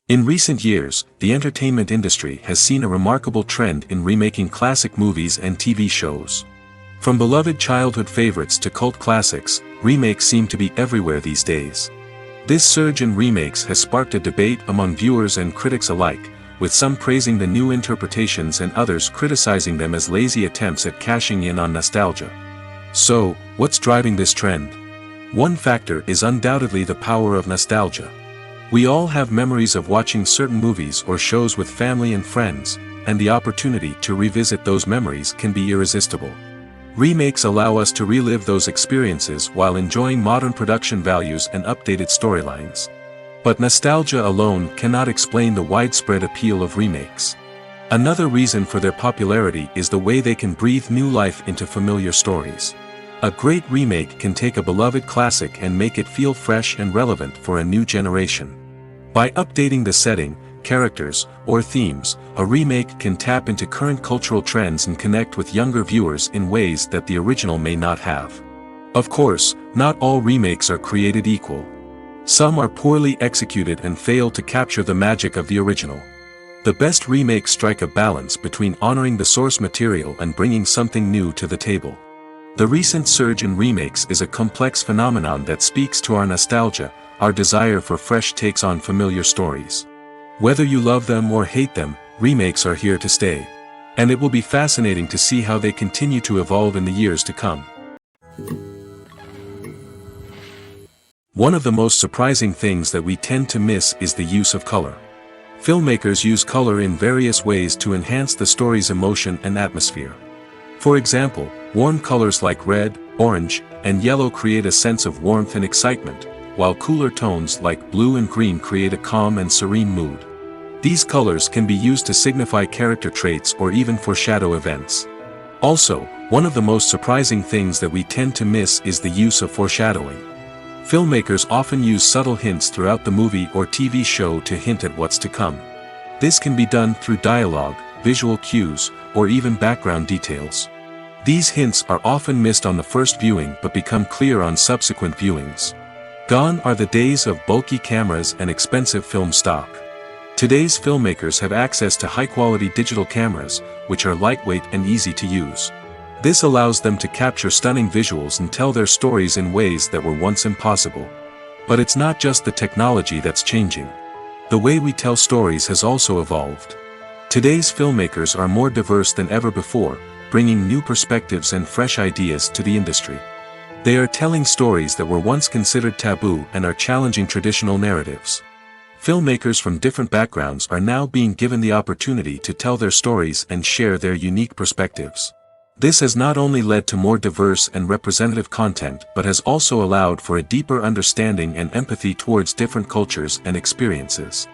In recent years, the entertainment industry has seen a remarkable trend in remaking classic movies and TV shows. From beloved childhood favorites to cult classics, remakes seem to be everywhere these days. This surge in remakes has sparked a debate among viewers and critics alike, with some praising the new interpretations and others criticizing them as lazy attempts at cashing in on nostalgia. So, what's driving this trend? One factor is undoubtedly the power of nostalgia. We all have memories of watching certain movies or shows with family and friends, and the opportunity to revisit those memories can be irresistible. Remakes allow us to relive those experiences while enjoying modern production values and updated storylines. But nostalgia alone cannot explain the widespread appeal of remakes. Another reason for their popularity is the way they can breathe new life into familiar stories. A great remake can take a beloved classic and make it feel fresh and relevant for a new generation. By updating the setting, characters, or themes, a remake can tap into current cultural trends and connect with younger viewers in ways that the original may not have. Of course, not all remakes are created equal. Some are poorly executed and fail to capture the magic of the original. The best remakes strike a balance between honoring the source material and bringing something new to the table. The recent surge in remakes is a complex phenomenon that speaks to our nostalgia, our desire for fresh takes on familiar stories. Whether you love them or hate them, remakes are here to stay. And it will be fascinating to see how they continue to evolve in the years to come. One of the most surprising things that we tend to miss is the use of color. Filmmakers use color in various ways to enhance the story's emotion and atmosphere. For example, warm colors like red, orange, and yellow create a sense of warmth and excitement, while cooler tones like blue and green create a calm and serene mood. These colors can be used to signify character traits or even foreshadow events. Also, one of the most surprising things that we tend to miss is the use of foreshadowing. Filmmakers often use subtle hints throughout the movie or TV show to hint at what's to come. This can be done through dialogue, visual cues, or even background details. These hints are often missed on the first viewing but become clear on subsequent viewings. Gone are the days of bulky cameras and expensive film stock. Today's filmmakers have access to high-quality digital cameras, which are lightweight and easy to use. This allows them to capture stunning visuals and tell their stories in ways that were once impossible. But it's not just the technology that's changing. The way we tell stories has also evolved. Today's filmmakers are more diverse than ever before, bringing new perspectives and fresh ideas to the industry. They are telling stories that were once considered taboo and are challenging traditional narratives. Filmmakers from different backgrounds are now being given the opportunity to tell their stories and share their unique perspectives. This has not only led to more diverse and representative content but has also allowed for a deeper understanding and empathy towards different cultures and experiences.